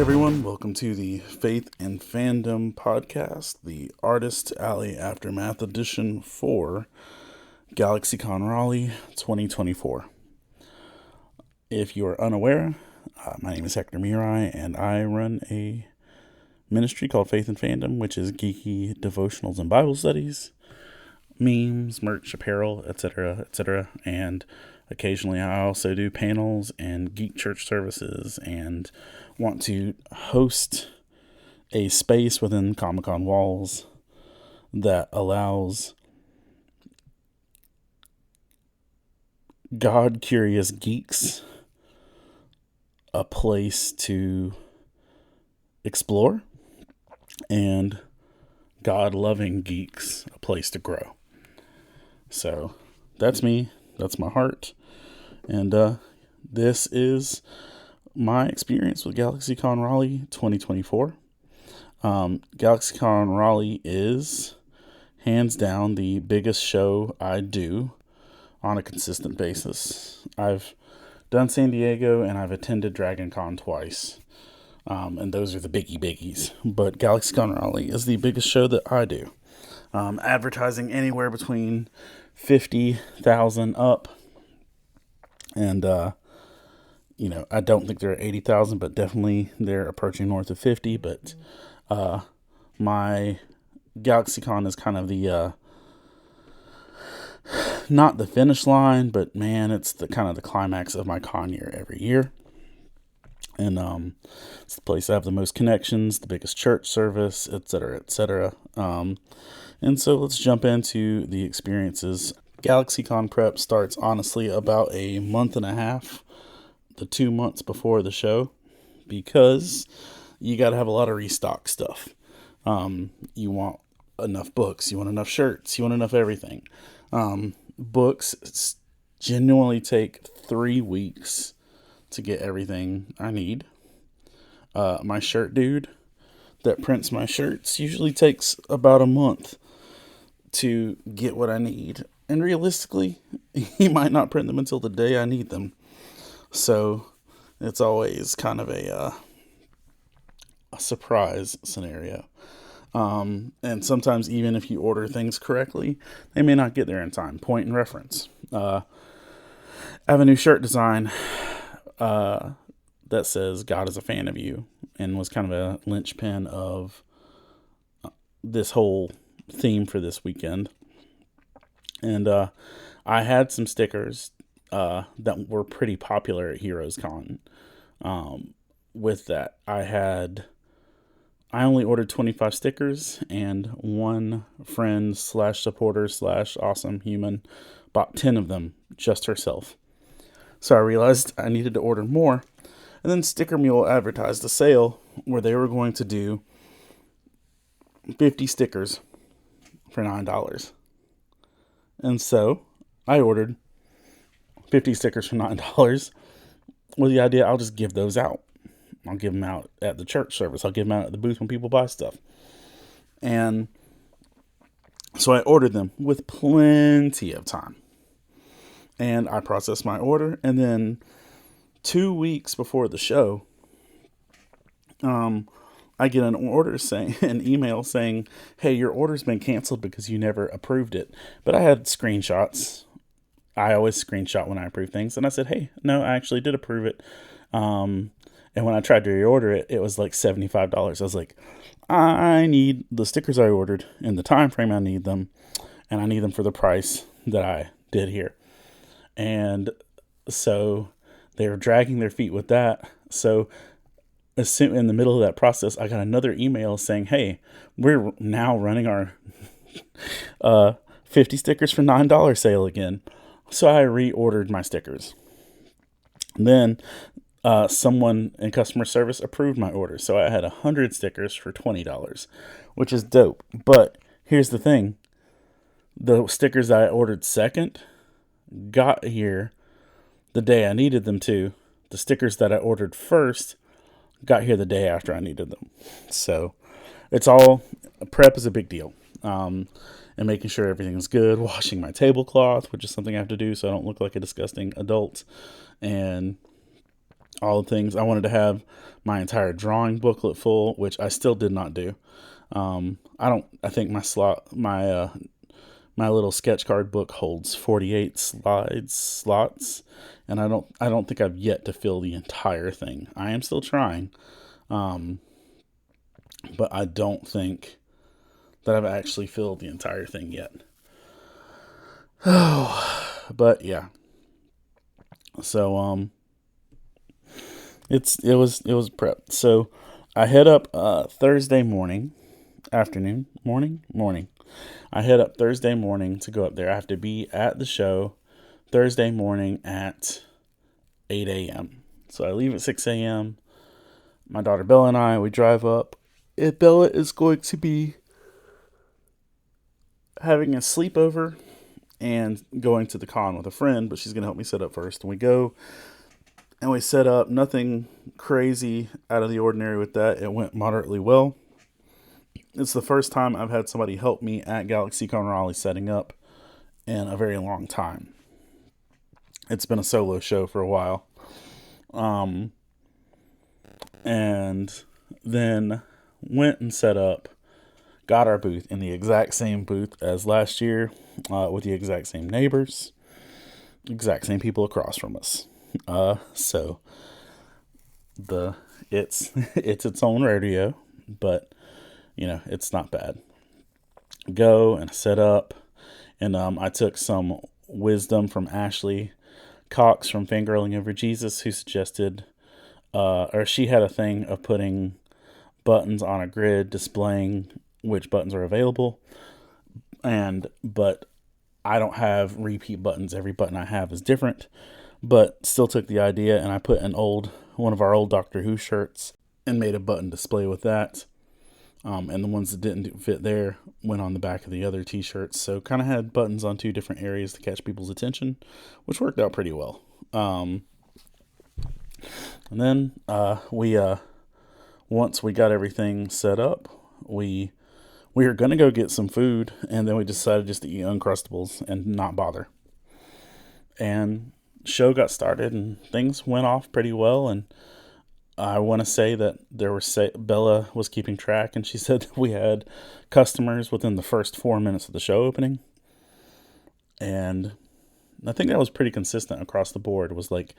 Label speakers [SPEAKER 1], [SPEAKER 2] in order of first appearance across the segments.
[SPEAKER 1] Everyone, welcome to the Faith and Fandom podcast, the Artist Alley Aftermath edition for GalaxyCon Raleigh 2024. If you are unaware, my name is Hector and I run a ministry called Faith and Fandom, which is geeky devotionals and Bible studies, memes, merch, apparel, etc. And occasionally I also do panels and Geek Church services and want to host a space within Comic-Con walls that allows God-curious geeks a place to explore and God-loving geeks a place to grow. So that's me. That's my heart. And this is my experience with GalaxyCon Raleigh 2024. GalaxyCon Raleigh is hands down the biggest show I do on a consistent basis. I've done San Diego and I've attended DragonCon twice. And those are the biggies. But GalaxyCon Raleigh is the biggest show that I do. Advertising anywhere between 50,000 up. And, I don't think they're at 80,000, but definitely they're approaching north of 50. But my GalaxyCon is kind of the, not the finish line, but man, it's the kind of the climax of my con year every year. And it's the place I have the most connections, the biggest church service, etc. And so let's jump into the experiences. GalaxyCon prep starts honestly about a month and a half to 2 months before the show, because you got to have a lot of restock stuff. You want enough books, you want enough shirts, you want enough everything. Books genuinely take 3 weeks to get everything I need. My shirt dude that prints my shirts usually takes about a month to get what I need. And realistically, he might not print them until the day I need them. So it's always kind of a surprise scenario. And sometimes even if you order things correctly, they may not get there in time. Point and reference. I have a new shirt design that says God is a fan of you, and was kind of a linchpin of this whole theme for this weekend. And I had some stickers that were pretty popular at Heroes Con. With that, I only ordered 25 stickers, and one friend / supporter / awesome human bought 10 of them just herself. So I realized I needed to order more. And then Sticker Mule advertised a sale where they were going to do 50 stickers for $9. And so I ordered 50 stickers for $9 with the idea I'll just give those out. I'll give them out at the church service. I'll give them out at the booth when people buy stuff. And so I ordered them with plenty of time. And I processed my order. And then 2 weeks before the show, I get an email saying, hey, your order's been canceled because you never approved it. But I had screenshots. I always screenshot when I approve things. And I said, hey, no, I actually did approve it. And when I tried to reorder it, it was like $75. I was like, I need the stickers I ordered in the time frame I need them. And I need them for the price that I did here. And so they were dragging their feet with that. So in the middle of that process, I got another email saying, hey, we're now running our 50 stickers for $9 sale again. So I reordered my stickers. Then someone in customer service approved my order. So I had 100 stickers for $20, which is dope. But here's the thing. The stickers that I ordered second got here the day I needed them to. The stickers that I ordered first got here the day after I needed them. So prep is a big deal. And making sure everything's good, washing my tablecloth, which is something I have to do so I don't look like a disgusting adult, and all the things. I wanted to have my entire drawing booklet full, which I still did not do. I think my little sketch card book holds 48 slots, and I don't think I've yet to fill the entire thing. I am still trying, but I don't think that I've actually filled the entire thing yet. But yeah. So it was prep. So I head up Thursday morning, afternoon, morning. I head up Thursday morning to go up there. I have to be at the show Thursday morning at 8 a.m. So I leave at 6 a.m. My daughter Bella and we drive up. And Bella is going to be having a sleepover and going to the con with a friend, but she's going to help me set up first. And we go and we set up. Nothing crazy out of the ordinary with that. It went moderately well. It's the first time I've had somebody help me at GalaxyCon Raleigh setting up in a very long time. It's been a solo show for a while. And then went and set up, got our booth in the exact same booth as last year, with the exact same neighbors, exact same people across from us. So it's its own rodeo, but it's not bad. Go and set up, and I took some wisdom from Ashley Cox from Fangirling Over Jesus, who suggested, or she had a thing of putting buttons on a grid displaying which buttons are available, but I don't have repeat buttons. Every button I have is different, but still took the idea, and I put one of our old Doctor Who shirts and made a button display with that. And the ones that didn't fit there went on the back of the other t-shirts. So kind of had buttons on two different areas to catch people's attention, which worked out pretty well. And then once we got everything set up, we were going to go get some food, and then we decided just to eat Uncrustables and not bother. And show got started, and things went off pretty well, and I want to say that Bella was keeping track, and she said that we had customers within the first 4 minutes of the show opening. And I think that was pretty consistent across the board. It was like,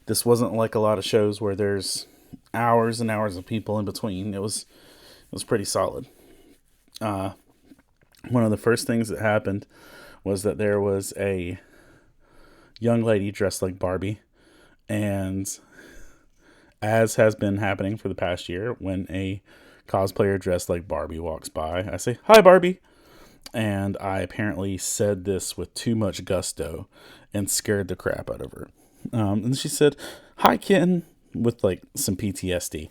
[SPEAKER 1] this wasn't like a lot of shows where there's hours and hours of people in between. It was pretty solid. One of the first things that happened was that there was a young lady dressed like Barbie, and as has been happening for the past year, when a cosplayer dressed like Barbie walks by, I say, "Hi, Barbie." And I apparently said this with too much gusto and scared the crap out of her. And she said, "Hi, Ken," with like some PTSD.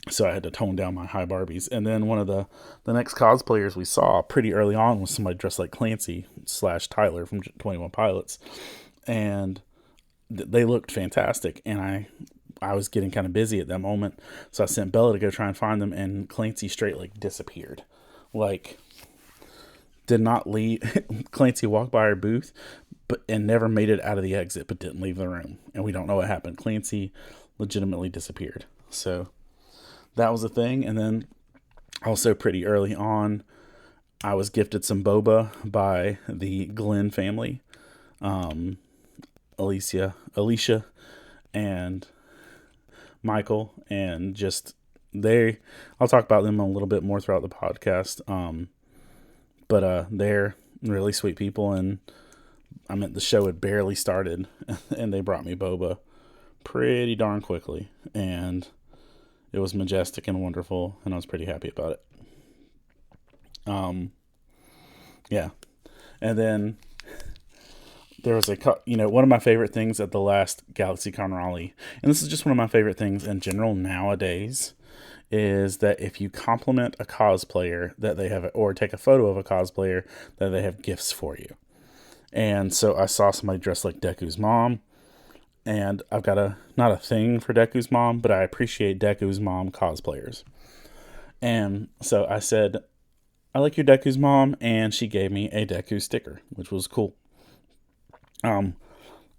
[SPEAKER 1] So I had to tone down my hi Barbies. And then one of the next cosplayers we saw pretty early on was somebody dressed like Clancy / Tyler from 21 Pilots. And they looked fantastic, and I was getting kind of busy at that moment, so I sent Bella to go try and find them, and Clancy straight disappeared, did not leave. Clancy walked by our booth, and never made it out of the exit, but didn't leave the room, and we don't know what happened. Clancy legitimately disappeared. So that was a thing. And then also pretty early on, I was gifted some boba by the Glenn family. Alicia, and Michael, and just I'll talk about them a little bit more throughout the podcast. But they're really sweet people, and the show had barely started, and they brought me boba pretty darn quickly, and it was majestic and wonderful, and I was pretty happy about it. Yeah, and then there was one of my favorite things at the last GalaxyCon Raleigh, and this is just one of my favorite things in general nowadays, is that if you compliment a cosplayer that they have, or take a photo of a cosplayer, that they have gifts for you. And so I saw somebody dressed like Deku's mom, and I've got not a thing for Deku's mom, but I appreciate Deku's mom cosplayers. And so I said, "I like your Deku's mom," and she gave me a Deku sticker, which was cool.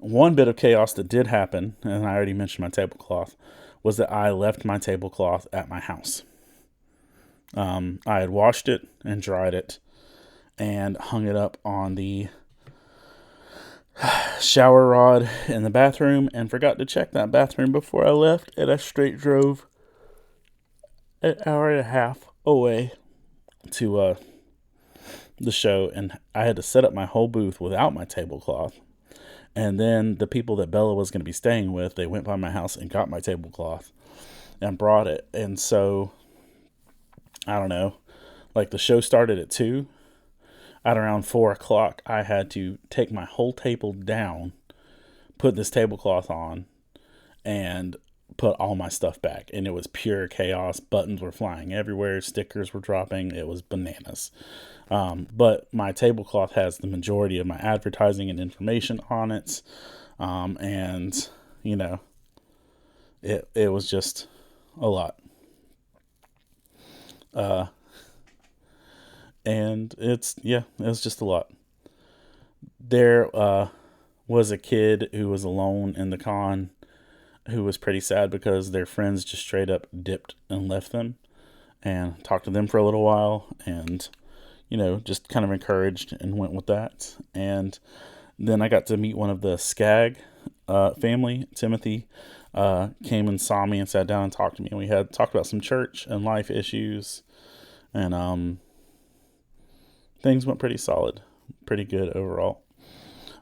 [SPEAKER 1] One bit of chaos that did happen, and I already mentioned my tablecloth, was that I left my tablecloth at my house. I had washed it and dried it and hung it up on the shower rod in the bathroom and forgot to check that bathroom before I left, and I straight drove an hour and a half away to the show, and I had to set up my whole booth without my tablecloth. And then the people that Bella was going to be staying with, they went by my house and got my tablecloth and brought it. And so, I don't know, like the show started at 2. At around 4 o'clock, I had to take my whole table down, put this tablecloth on, and put all my stuff back. And it was pure chaos. Buttons were flying everywhere. Stickers were dropping. It was bananas. But my tablecloth has the majority of my advertising and information on it. And, you know, it was just a lot. And it was just a lot. There was a kid who was alone in the con who was pretty sad because their friends just straight up dipped and left them, and talked to them for a little while, and, you know, just kind of encouraged and went with that. And then I got to meet one of the Skag family. Timothy came and saw me and sat down and talked to me, and we had talked about some church and life issues, and things went pretty solid, pretty good overall.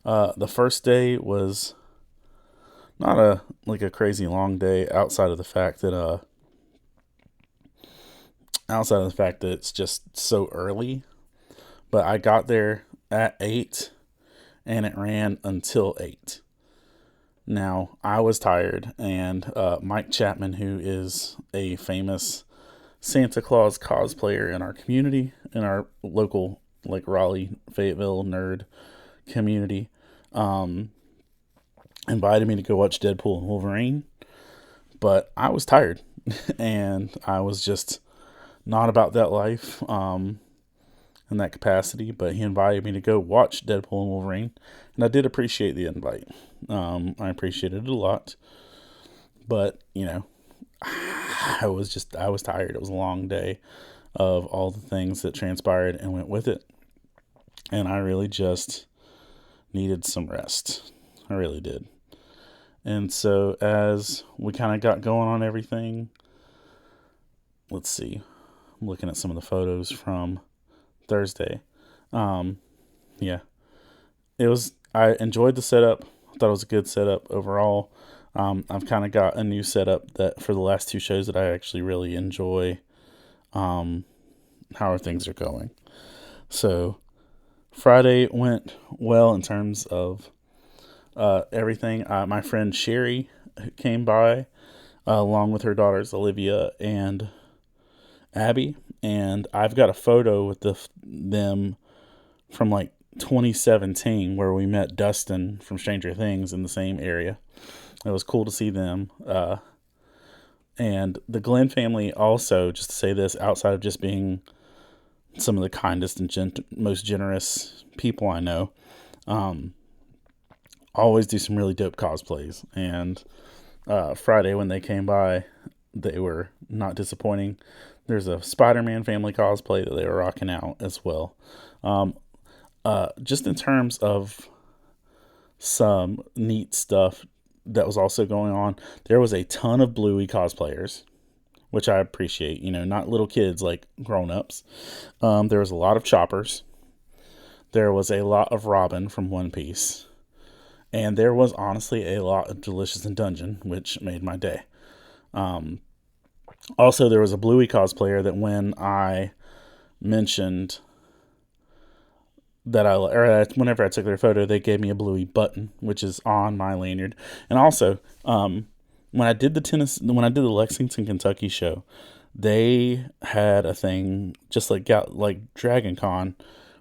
[SPEAKER 1] The first day was not a crazy long day outside of the fact that it's just so early. But I got there at 8 and it ran until 8. Now, I was tired, and Mike Chapman, who is a famous Santa Claus cosplayer in our community, in our local Raleigh, Fayetteville nerd community, invited me to go watch Deadpool and Wolverine, but I was tired and I was just not about that life in that capacity. But he invited me to go watch Deadpool and Wolverine, and I did appreciate the invite. I appreciated it a lot, but, you know, I was tired. It was a long day of all the things that transpired and went with it. And I really just needed some rest. I really did. And so as we kind of got going on everything, let's see. I'm looking at some of the photos from Thursday. I enjoyed the setup. I thought it was a good setup overall. I've kind of got a new setup that for the last 2 shows that I actually really enjoy how things are going. So Friday went well in terms of everything. My friend Sherry came by along with her daughters Olivia and Abby, and I've got a photo with them from 2017 where we met Dustin from Stranger Things in the same area. It was cool to see them. And the Glenn family also, just to say this, outside of just being some of the kindest and most generous people I know, always do some really dope cosplays. And Friday when they came by, they were not disappointing. There's a Spider-Man family cosplay that they were rocking out as well. Just in terms of some neat stuff that was also going on, there was a ton of Bluey cosplayers, which I appreciate. You know, not little kids, like grown-ups. There was a lot of Choppers. There was a lot of Robin from One Piece. And there was honestly a lot of Delicious in Dungeon, which made my day. Also, there was a Bluey cosplayer that when I mentioned whenever I took their photo, they gave me a Bluey button, which is on my lanyard. And also, when I did the Lexington, Kentucky show, they had a thing just like Dragon Con,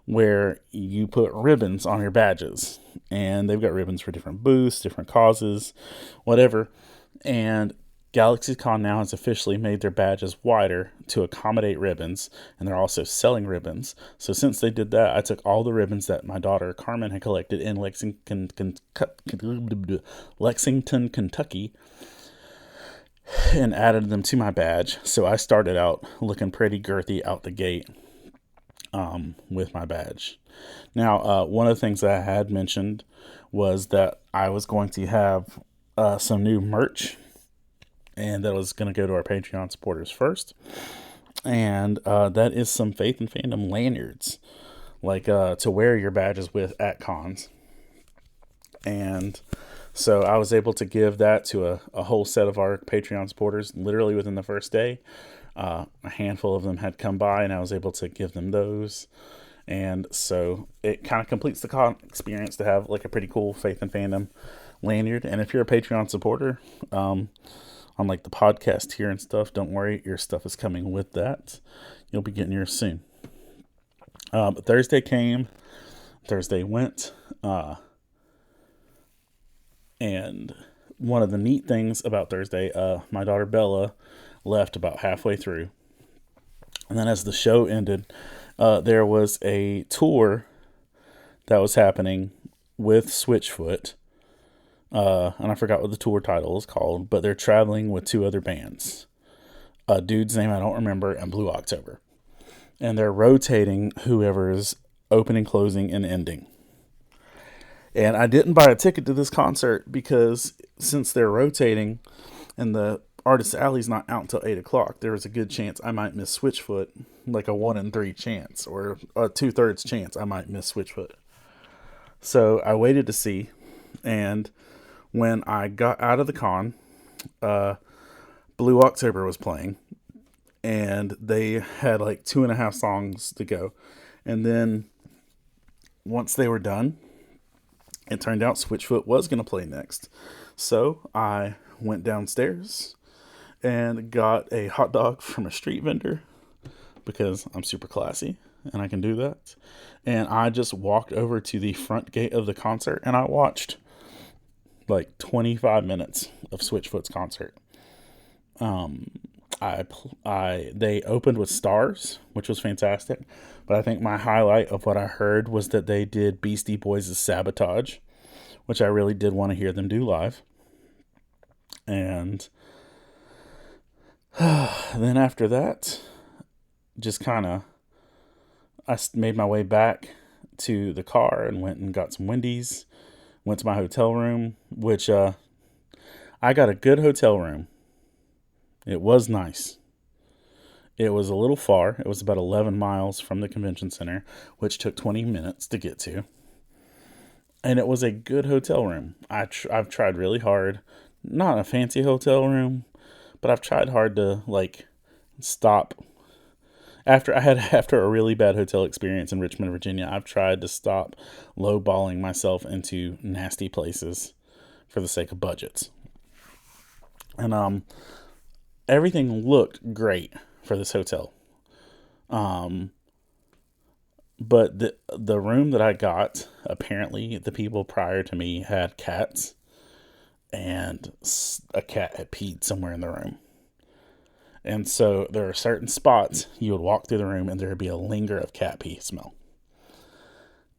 [SPEAKER 1] where you put ribbons on your badges, and they've got ribbons for different booths, different causes, whatever. And GalaxyCon now has officially made their badges wider to accommodate ribbons, and they're also selling ribbons. So since they did that, I took all the ribbons that my daughter Carmen had collected in Lexington, Kentucky, and added them to my badge. So I started out looking pretty girthy out the gate with my badge. Now, one of the things that I had mentioned was that I was going to have some new merch, and that was going to go to our Patreon supporters first. And that is some Faith and Fandom lanyards, like to wear your badges with at cons. And so I was able to give that to a whole set of our Patreon supporters literally within the first day. A handful of them had come by, and I was able to give them those. And so it kind of completes the con experience to have like a pretty cool Faith and Fandom lanyard. And if you're a Patreon supporter, on like the podcast here and stuff, don't worry, your stuff is coming with that. You'll be getting yours soon. But Thursday came, Thursday went, and one of the neat things about Thursday, my daughter Bella left about halfway through, and then as the show ended, there was a tour that was happening with Switchfoot. And I forgot what the tour title is called, but they're traveling with two other bands. A dude's name I don't remember, and Blue October. And they're rotating whoever's opening, closing, and ending. And I didn't buy a ticket to this concert because since they're rotating and the Artist Alley's not out until 8 o'clock, there was a good chance I might miss Switchfoot, like a 1 in 3 chance, or a 2/3 chance I might miss Switchfoot. So I waited to see, and when I got out of the con, Blue October was playing, and they had like 2.5 songs to go. And then once they were done, it turned out Switchfoot was going to play next. So I went downstairs and got a hot dog from a street vendor because I'm super classy and I can do that. And I just walked over to the front gate of the concert and I watched like 25 minutes of Switchfoot's concert. They opened with Stars, which was fantastic, but I think my highlight of what I heard was that they did Beastie Boys' Sabotage, which I really did want to hear them do live. And then after that, just kind of, I made my way back to the car and went and got some Wendy's. Went to my hotel room, which I got a good hotel room. It was nice. It was a little far. It was about 11 miles from the convention center, which took 20 minutes to get to. And it was a good hotel room. I've tried really hard. Not a fancy hotel room, but I've tried hard to like stop. After a really bad hotel experience in Richmond, Virginia, I've tried to stop lowballing myself into nasty places for the sake of budgets. And everything looked great for this hotel. But the room that I got, apparently the people prior to me had cats, and a cat had peed somewhere in the room. And so there are certain spots you would walk through the room and there would be a linger of cat pee smell.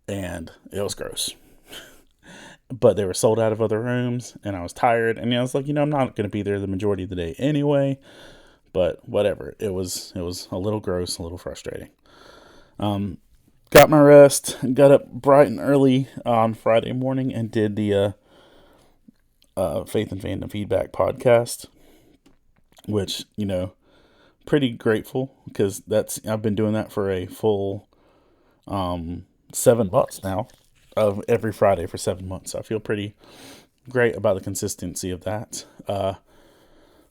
[SPEAKER 1] And it was gross. But they were sold out of other rooms and I was tired. And I was like, I'm not going to be there the majority of the day anyway. But whatever. It was a little gross, a little frustrating. Got my rest, got up bright and early on Friday morning and did the Faith and Fandom Feedback podcast. Which, pretty grateful because I've been doing that for a full 7 months now, of every Friday for 7 months. So I feel pretty great about the consistency of that.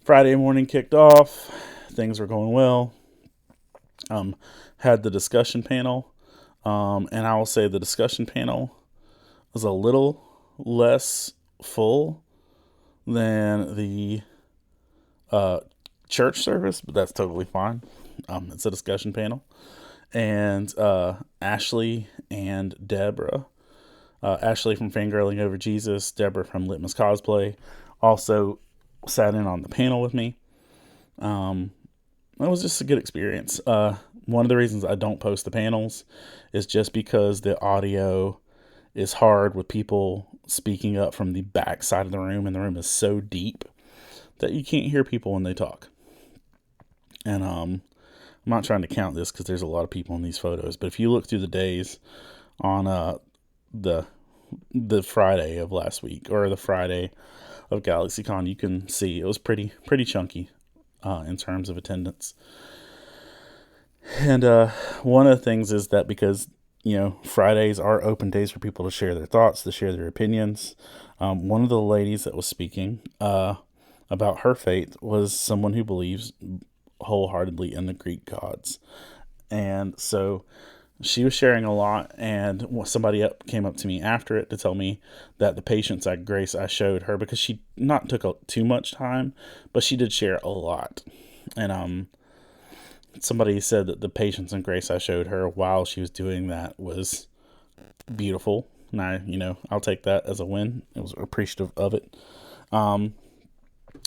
[SPEAKER 1] Friday morning kicked off, things were going well. Had the discussion panel, and I will say the discussion panel was a little less full than the church service, but that's totally fine. It's a discussion panel, and Ashley and Deborah, Ashley from Fangirling Over Jesus, Deborah from Litmus Cosplay, also sat in on the panel with me. It was just a good experience. One of the reasons I don't post the panels is just because the audio is hard with people speaking up from the back side of the room, and the room is so deep that you can't hear people when they talk. And I'm not trying to count this because there's a lot of people in these photos, but if you look through the days on the Friday of last week, or the Friday of GalaxyCon, you can see it was pretty chunky in terms of attendance. And one of the things is that because, Fridays are open days for people to share their thoughts, to share their opinions. One of the ladies that was speaking about her faith was someone who believes wholeheartedly in the Greek gods. And so she was sharing a lot, and somebody came up to me after it to tell me that the patience and grace I showed her, because she not took too much time, but she did share a lot. And somebody said that the patience and grace I showed her while she was doing that was beautiful. And I'll take that as a win. I was appreciative of it. But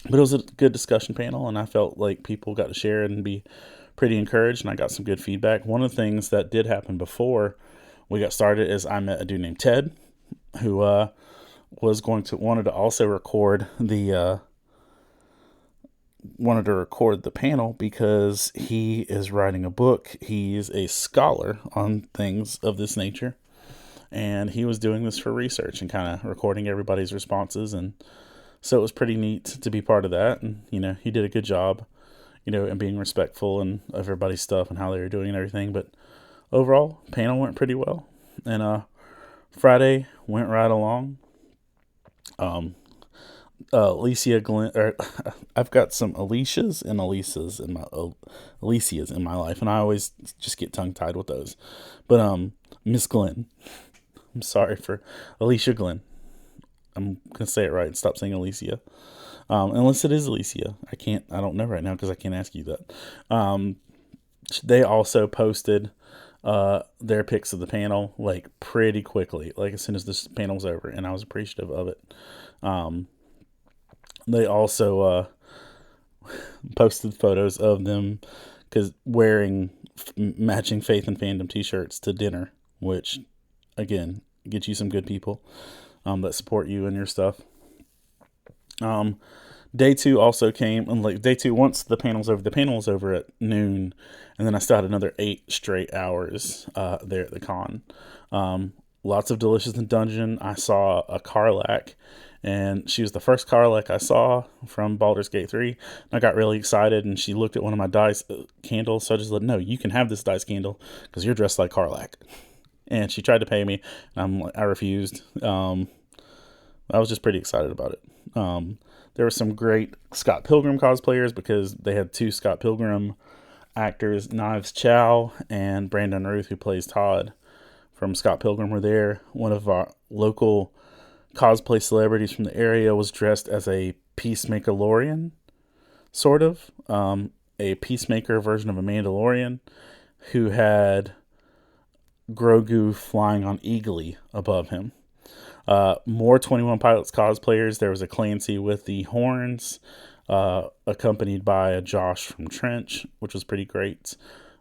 [SPEAKER 1] it was a good discussion panel, and I felt like people got to share and be pretty encouraged, and I got some good feedback. One of the things that did happen before we got started is I met a dude named Ted, who wanted to also record the panel, because he is writing a book. He's a scholar on things of this nature, and he was doing this for research and kind of recording everybody's responses. And so it was pretty neat to be part of that. And, he did a good job, and being respectful and of everybody's stuff and how they were doing and everything. But overall, panel went pretty well. And Friday went right along. Alicia Glenn, I've got some Alicias and Alicias in my life, and I always just get tongue tied with those. But Miss Glenn, I'm sorry for Alicia Glenn. I'm gonna say it right and stop saying Alicia, unless it is Alicia. I don't know right now because I can't ask you that. They also posted their pics of the panel like pretty quickly, like as soon as this panel was over, and I was appreciative of it. They also posted photos of them wearing matching Faith and Fandom t-shirts to dinner, which, again, gets you some good people that support you and your stuff. Day two also came, and day two, once the panel was over at noon, and then I still had another 8 straight hours there at the con. Lots of delicious in dungeon. I saw a Karlach, and she was the first Karlach I saw from Baldur's Gate 3. And I got really excited, and she looked at one of my dice candles, so I just said, "No, you can have this dice candle because you're dressed like Karlach." And she tried to pay me, and I refused. I was just pretty excited about it. There were some great Scott Pilgrim cosplayers, because they had 2 Scott Pilgrim actors, Knives Chow and Brandon Ruth, who plays Todd from Scott Pilgrim, were there. One of our local cosplay celebrities from the area was dressed as a Peacemaker-lorian, sort of. A Peacemaker version of a Mandalorian, who had Grogu flying on Eagly above him. More 21 Pilots cosplayers. There was a Clancy with the horns, accompanied by a Josh from Trench, which was pretty great.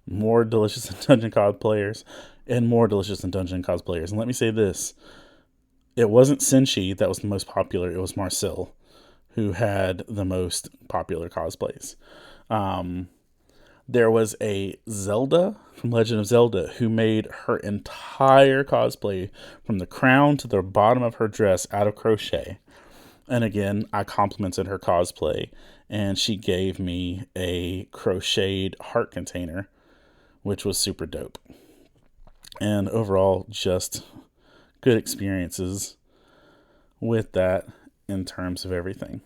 [SPEAKER 1] More Delicious in Dungeon cosplayers, and more Delicious in Dungeon cosplayers. And let me say this. It wasn't Senshi that was the most popular. It was Marcel who had the most popular cosplays. There was a Zelda from Legend of Zelda who made her entire cosplay from the crown to the bottom of her dress out of crochet. And again, I complimented her cosplay, and she gave me a crocheted heart container, which was super dope. And overall, just good experiences with that in terms of everything.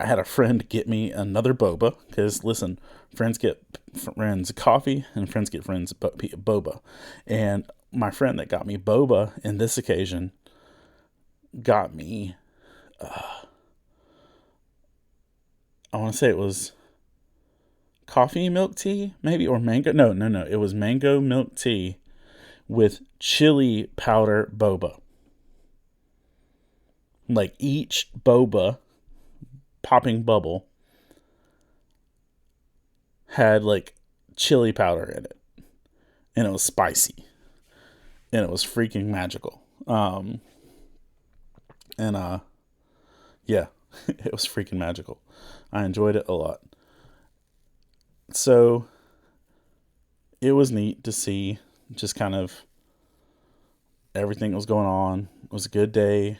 [SPEAKER 1] I had a friend get me another boba, because listen, friends get friends coffee and friends get friends boba. And my friend that got me boba in this occasion got me, I want to say it was coffee milk tea, maybe, or mango. No. It was mango milk tea with chili powder boba. Like each boba popping bubble had like chili powder in it, and it was spicy, and it was freaking magical. And yeah, it was freaking magical. I enjoyed it a lot. So it was neat to see just kind of everything that was going on. It was a good day,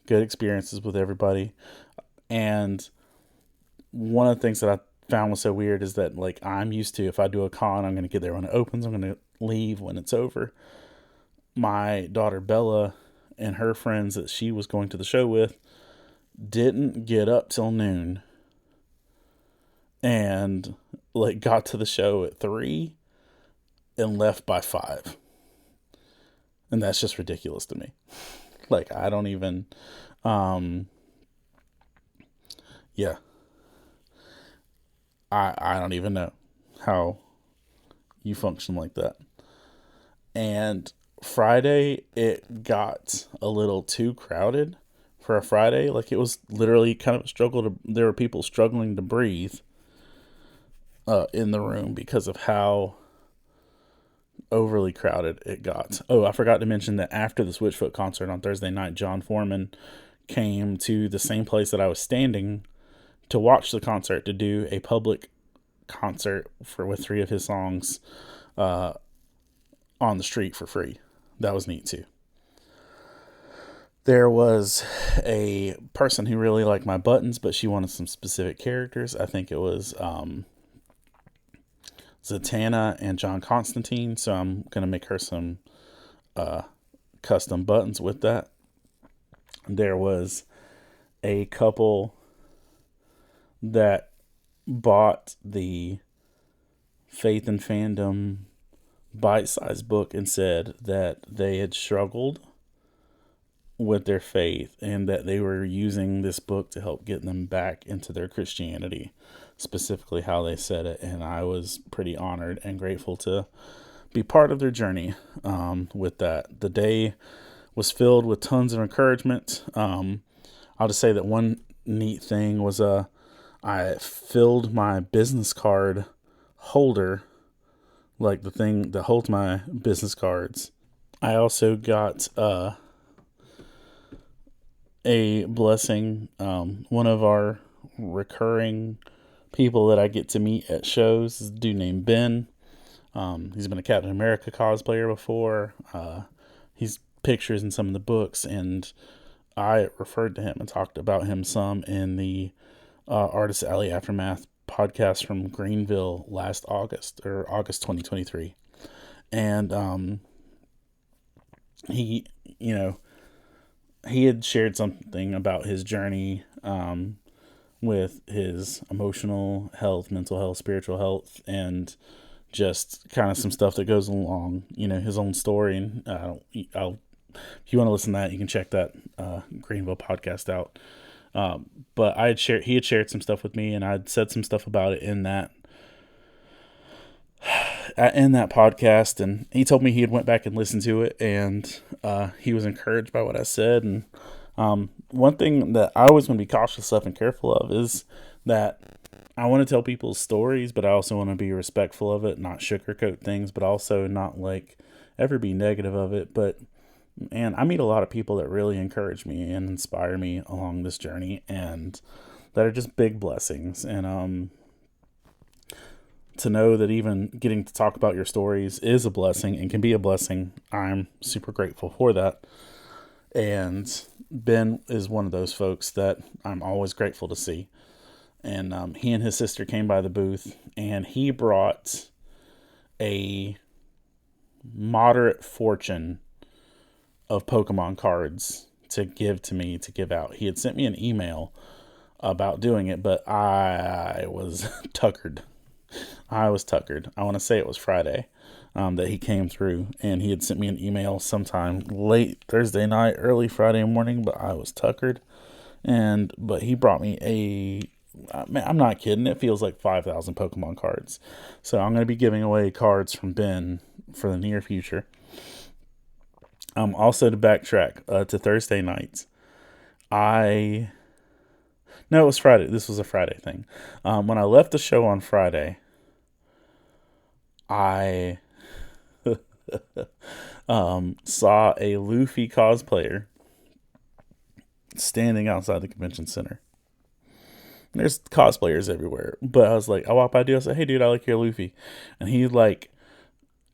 [SPEAKER 1] good experiences with everybody. And one of the things that I found was so weird is that, like, I'm used to, if I do a con, I'm going to get there when it opens, I'm going to leave when it's over. My daughter Bella and her friends that she was going to the show with didn't get up till noon, and like got to the show at 3 and left by 5. And that's just ridiculous to me. Like, I don't even, yeah, I don't even know how you function like that. And Friday, it got a little too crowded for a Friday. Like, it was literally kind of a struggle there were people struggling to breathe in the room because of how overly crowded it got. Oh, I forgot to mention that after the Switchfoot concert on Thursday night, John Foreman came to the same place that I was standing to watch the concert, to do a public concert with 3 of his songs on the street for free. That was neat too. There was a person who really liked my buttons, but she wanted some specific characters. I think it was Zatanna and John Constantine, so I'm going to make her some custom buttons with that. There was a couple that bought the Faith and Fandom bite-sized book and said that they had struggled with their faith and that they were using this book to help get them back into their Christianity, specifically how they said it. And I was pretty honored and grateful to be part of their journey with that. The day was filled with tons of encouragement. I'll just say that one neat thing was I filled my business card holder, like the thing that holds my business cards. I also got a blessing. One of our recurring people that I get to meet at shows is a dude named Ben. He's been a Captain America cosplayer before. He's pictures in some of the books, and I referred to him and talked about him some in the Artist Alley Aftermath podcast from Greenville last August, or August 2023. And he had shared something about his journey with his emotional health, mental health, spiritual health, and just kind of some stuff that goes along, his own story. And if you want to listen to that, you can check that Greenville podcast out. But he had shared some stuff with me, and I'd said some stuff about it in that podcast, and he told me he had went back and listened to it, and he was encouraged by what I said. And one thing that I always want to be cautious of and careful of is that I want to tell people's stories, but I also want to be respectful of it, not sugarcoat things, but also not like ever be negative of it. But man, I meet a lot of people that really encourage me and inspire me along this journey, and that are just big blessings. And to know that even getting to talk about your stories is a blessing and can be a blessing, I'm super grateful for that. And Ben is one of those folks that I'm always grateful to see. And he and his sister came by the booth, and he brought a moderate fortune of Pokemon cards to give to me to give out. He had sent me an email about doing it, but I was tuckered. I want to say it was Friday that he came through, and he had sent me an email sometime late Thursday night, early Friday morning, but I was tuckered. But he brought me I'm not kidding, it feels like 5,000 Pokemon cards. So I'm going to be giving away cards from Ben for the near future. Also, to backtrack to Thursday nights, No, it was Friday. This was a Friday thing. When I left the show on Friday, I saw a Luffy cosplayer standing outside the convention center. There's cosplayers everywhere, but I was like, I walked by dude. I said, "Hey, dude, I like your Luffy," and he like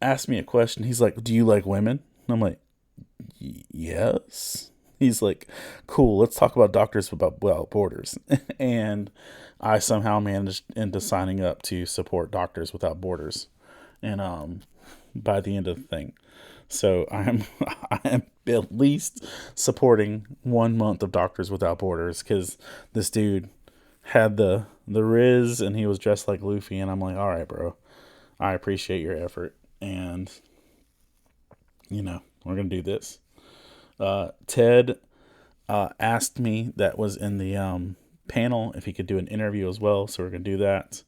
[SPEAKER 1] asked me a question. He's like, "Do you like women?" And I'm like, "Yes." He's like, "Cool. Let's talk about Doctors Without Borders." And I somehow managed into signing up to support Doctors Without Borders, and by the end of the thing, so I am at least supporting 1 month of Doctors Without Borders because this dude had the Riz and he was dressed like Luffy, and I'm like, all right, bro, I appreciate your effort, and we're gonna do this. Ted asked me, that was in the panel, if he could do an interview as well, so we're gonna do that.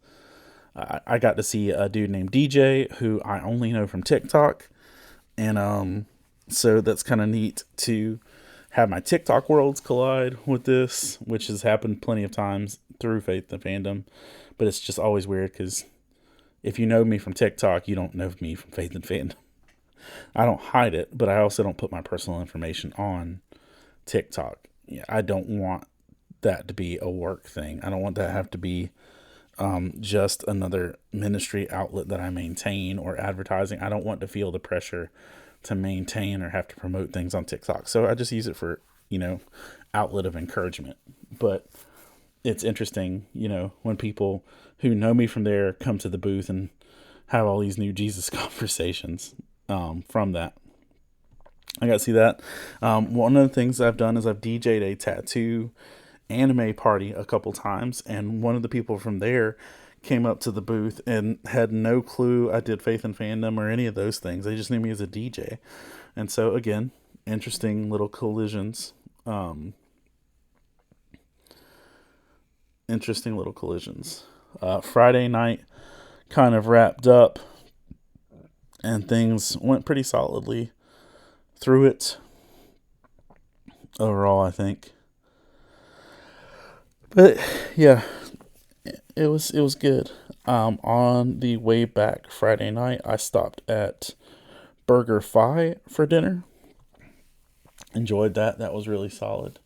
[SPEAKER 1] I got to see a dude named DJ who I only know from TikTok, and so that's kind of neat to have my TikTok worlds collide with this, which has happened plenty of times through Faith and Fandom, but it's just always weird because if you know me from TikTok, you don't know me from Faith and Fandom. I don't hide it, but I also don't put my personal information on TikTok. Yeah, I don't want that to be a work thing. I don't want that to have to be just another ministry outlet that I maintain or advertising. I don't want to feel the pressure to maintain or have to promote things on TikTok. So I just use it for, outlet of encouragement. But it's interesting, when people who know me from there come to the booth and have all these new Jesus conversations from that. I got to see that. One of the things I've done is I've DJ'd a tattoo anime party a couple times, and one of the people from there came up to the booth and had no clue I did Faith and Fandom or any of those things. They just knew me as a DJ. And so, again, interesting little collisions. Friday night kind of wrapped up, and things went pretty solidly through it overall, I think. But yeah, it was good. On the way back Friday night, I stopped at Burger Fi for dinner. Enjoyed that. That was really solid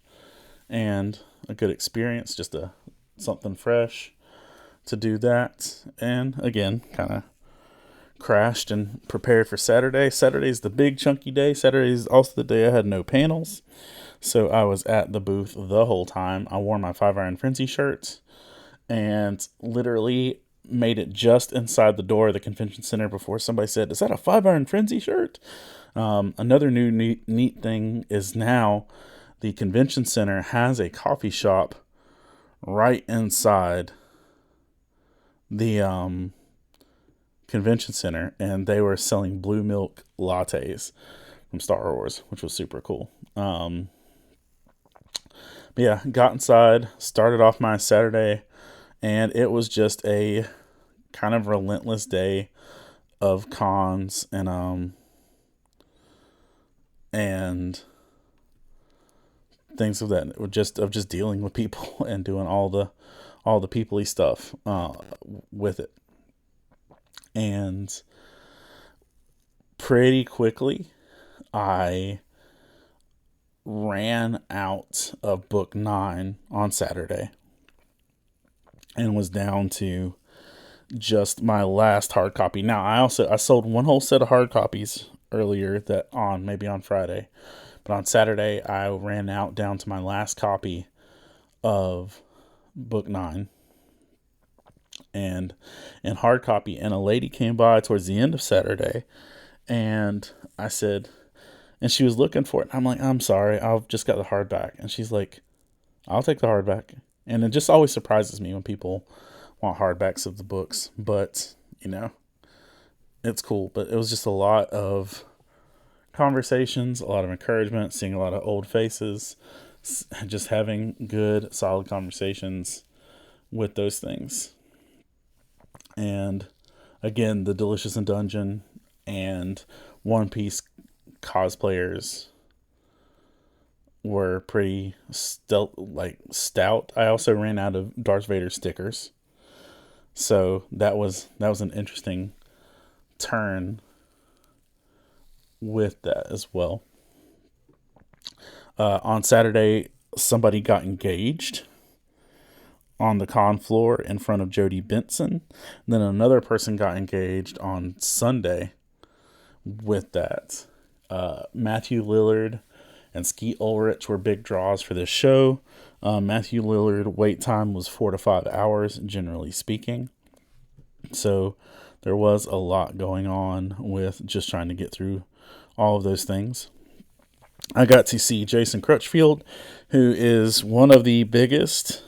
[SPEAKER 1] and a good experience. Just something fresh to do that. And again, kind of crashed and prepared for Saturday. Saturday's the big chunky day. Saturday's also the day I had no panels. So I was at the booth the whole time. I wore my 5 Iron Frenzy shirt and literally made it just inside the door of the convention center before somebody said, "Is that a 5 Iron Frenzy shirt?" Another new neat thing is now the convention center has a coffee shop right inside the convention center, and they were selling blue milk lattes from Star Wars, which was super cool. But yeah, got inside, started off my Saturday, and it was just a kind of relentless day of cons and things of that, just dealing with people and doing all the people-y stuff with it. And pretty quickly, I ran out of book 9 on Saturday and was down to just my last hard copy. Now, I sold one whole set of hard copies earlier maybe on Friday, but on Saturday I ran out down to my last copy of book 9 and in hard copy, and a lady came by towards the end of Saturday, and I said, and she was looking for it. I'm like, "I'm sorry, I've just got the hardback." And she's like, "I'll take the hardback." And it just always surprises me when people want hardbacks of the books, but it's cool. But it was just a lot of conversations, a lot of encouragement, seeing a lot of old faces, just having good, solid conversations with those things. And again, the Delicious in Dungeon and One Piece cosplayers were pretty stout. I also ran out of Darth Vader stickers, so that was an interesting turn with that as well. On Saturday, somebody got engaged on the con floor in front of Jody Benson. And then another person got engaged on Sunday with that. Matthew Lillard and Skeet Ulrich were big draws for this show. Matthew Lillard wait time was 4 to 5 hours, generally speaking. So there was a lot going on with just trying to get through all of those things. I got to see Jason Crutchfield, who is one of the biggest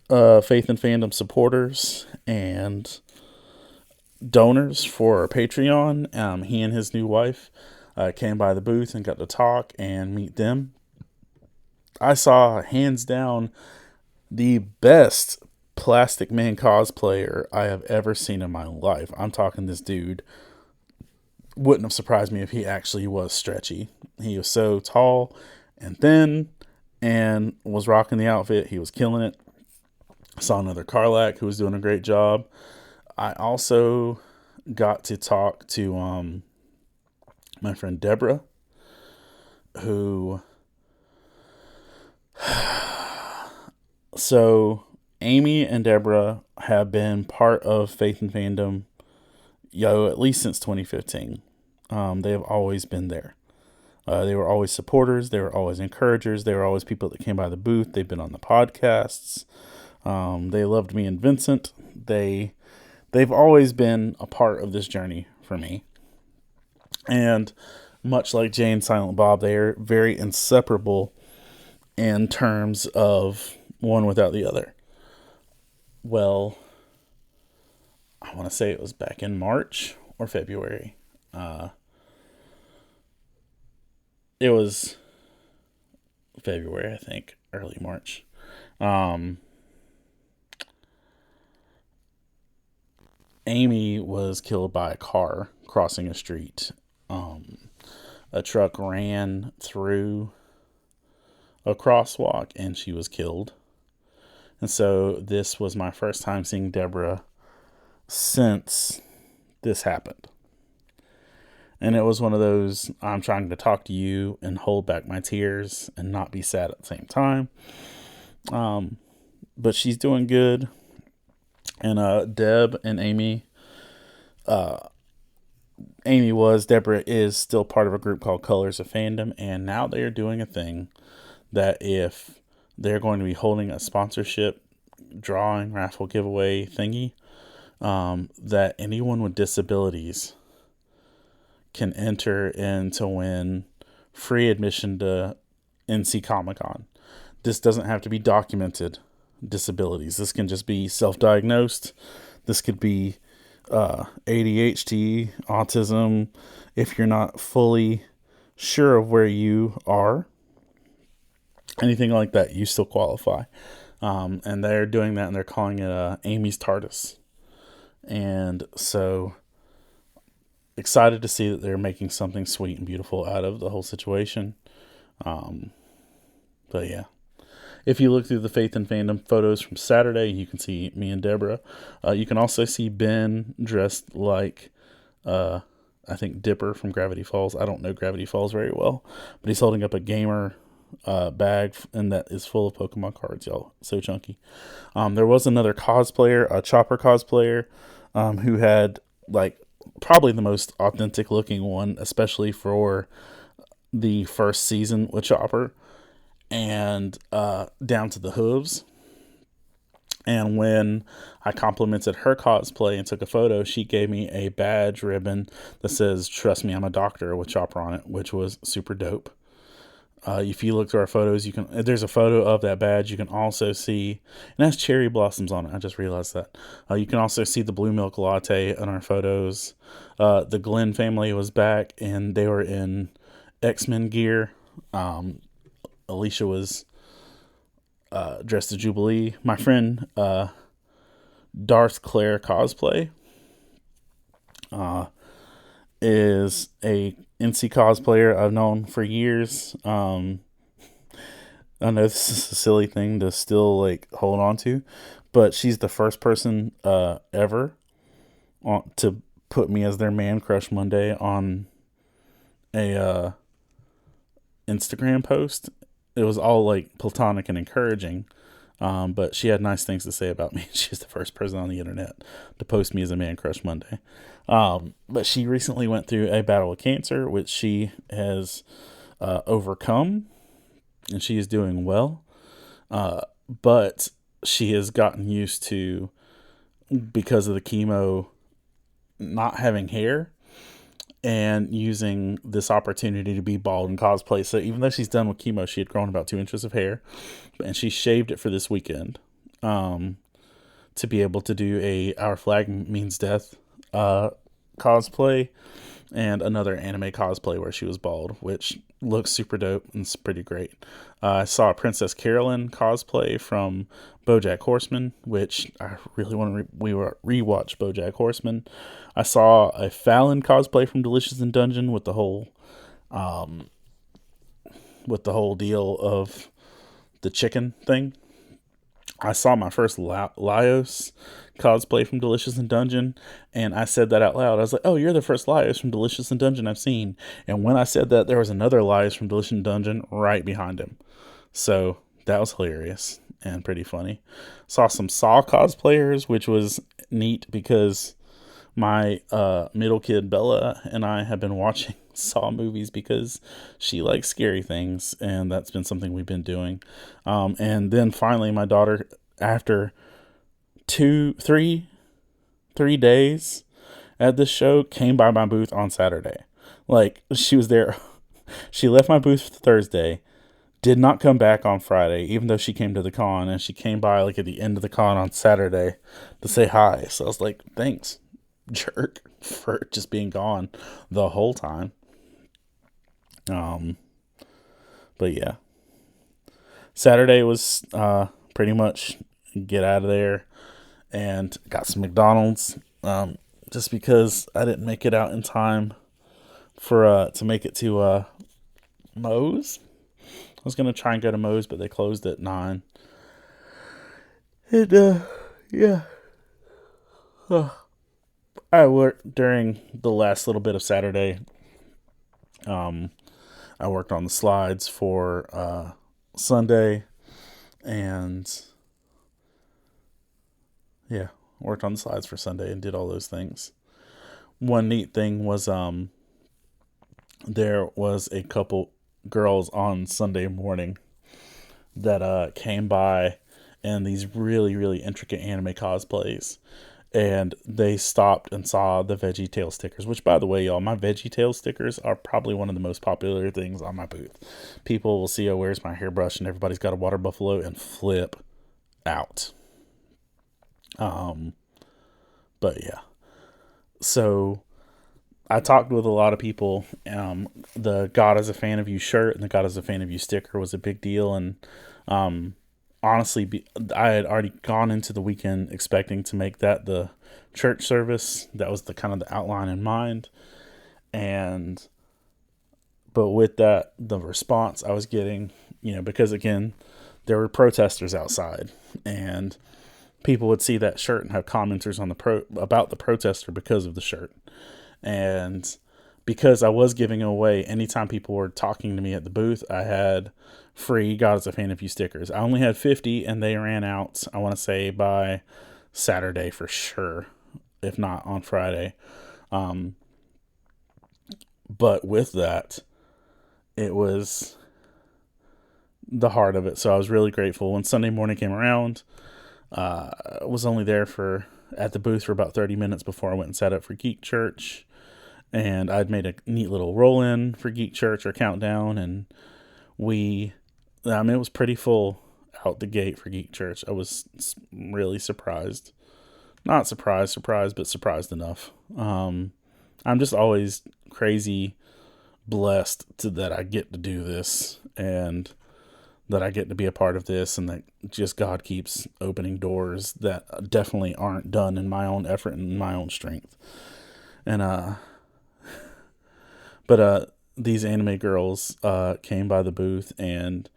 [SPEAKER 1] Faith and Fandom supporters and donors for our Patreon. He and his new wife came by the booth and got to talk and meet them. I saw, hands down, the best Plastic Man cosplayer I have ever seen in my life. I'm talking this dude. Wouldn't have surprised me if he actually was stretchy. He was so tall and thin and was rocking the outfit. He was killing it. I saw another Karlak who was doing a great job. I also got to talk to my friend Deborah, who... So, Amy and Deborah have been part of Faith and Fandom, at least since 2015. They have always been there. They were always supporters. They were always encouragers. They were always people that came by the booth. They've been on the podcasts. They loved me and Vincent. They've always been a part of this journey for me. And much like Jay and Silent Bob, they are very inseparable in terms of one without the other. Well, I want to say it was back in March or February. It was February, I think, early March. Amy was killed by a car crossing a street. A truck ran through a crosswalk and she was killed. And so this was my first time seeing Deborah since this happened. And it was one of those, I'm trying to talk to you and hold back my tears and not be sad at the same time. But she's doing good. And Deb and Amy, Deborah is still part of a group called Colors of Fandom. And now they are doing a thing that if they're going to be holding a sponsorship drawing, raffle, giveaway thingy, that anyone with disabilities can enter in to win free admission to NC Comic-Con. This doesn't have to be documented disabilities. This can just be self-diagnosed. This could be ADHD, autism. If you're not fully sure of where you are, anything like that, you still qualify. And they're doing that, and they're calling it Amy's TARDIS. And so excited to see that they're making something sweet and beautiful out of the whole situation. But yeah, if you look through the Faith and Fandom photos from Saturday, you can see me and Deborah. You can also see Ben dressed like, I think, Dipper from Gravity Falls. I don't know Gravity Falls very well, but he's holding up a gamer bag, and that is full of Pokemon cards, y'all. So chunky. There was another cosplayer, a Chopper cosplayer, who had probably the most authentic looking one, especially for the first season with Chopper, and down to the hooves. And when I complimented her cosplay and took a photo, she gave me a badge ribbon that says, "Trust me, I'm a doctor," with Chopper on it, which was super dope. If you look through our photos, there's a photo of that badge. You can also see, and it has cherry blossoms on it. I just realized that. You can also see the blue milk latte in our photos. The Glenn family was back, and they were in X-Men gear. Alicia was dressed as Jubilee. My friend Darth Claire cosplay is a NC cosplayer I've known for years. I know this is a silly thing to still like hold on to, but she's the first person ever to put me as their man crush Monday on a Instagram post. It was all like platonic and encouraging, but she had nice things to say about me. She's the first person on the internet to post me as a man crush Monday. But she recently went through a battle with cancer, which she has overcome, and she is doing well. But she has gotten used to, because of the chemo, not having hair and using this opportunity to be bald and cosplay. So even though she's done with chemo, she had grown about 2 inches of hair, and she shaved it for this weekend to be able to do a Our Flag Means Death cosplay and another anime cosplay where she was bald, which looks super dope and it's pretty great. I saw a Princess Carolyn cosplay from BoJack Horseman, which I really want to rewatch BoJack Horseman. I saw a Fallon cosplay from Delicious in Dungeon with the whole deal of the chicken thing. I saw my first Laios cosplay from Delicious in Dungeon, and I said that out loud. I was like, "Oh, you're the first Laios from Delicious in Dungeon I've seen." And when I said that, there was another Laios from Delicious in Dungeon right behind him. So that was hilarious and pretty funny. Saw some Saw cosplayers, which was neat because my middle kid Bella and I have been watching Saw movies because she likes scary things, and that's been something we've been doing. And then finally, my daughter, after 3 days at this show, came by my booth on Saturday. Like, she was there. She left my booth Thursday, did not come back on Friday, even though she came to the con, and she came by like at the end of the con on Saturday to say hi. So I was like, thanks, jerk, for just being gone the whole time. But yeah, Saturday was pretty much get out of there and got some McDonald's. Just because I didn't make it out in time for to make it to Moe's. I was gonna try and go to Moe's, but they closed at 9. And yeah, I worked during the last little bit of Saturday. I worked on the slides for Sunday, and yeah, worked on the slides for Sunday and did all those things. One neat thing was there was a couple girls on Sunday morning that came by and these really, really intricate anime cosplays. And they stopped and saw the Veggie Tail stickers, which, by the way, y'all, my Veggie Tail stickers are probably one of the most popular things on my booth. People will see, oh, where's my hairbrush, and everybody's got a water buffalo and flip out. But yeah. So I talked with a lot of people. The God is a Fan of You shirt and the God is a Fan of You sticker was a big deal. And honestly, I had already gone into the weekend expecting to make that the church service. That was the kind of the outline in mind. But with that, the response I was getting, because again, there were protesters outside, and people would see that shirt and have commenters on about the protester because of the shirt. And because I was giving away, anytime people were talking to me at the booth, I had free God is a Fan of You stickers. I only had 50, and they ran out, I want to say, by Saturday for sure, if not on Friday. But with that, it was the heart of it. So I was really grateful. When Sunday morning came around, I was only there at the booth for about 30 minutes before I went and sat up for Geek Church. And I'd made a neat little roll-in for Geek Church or countdown, and it was pretty full out the gate for Geek Church. I was really surprised. Not surprised, but surprised enough. I'm just always crazy blessed that I get to do this, and that I get to be a part of this, and that just God keeps opening doors that definitely aren't done in my own effort and my own strength. And But these anime girls came by the booth, and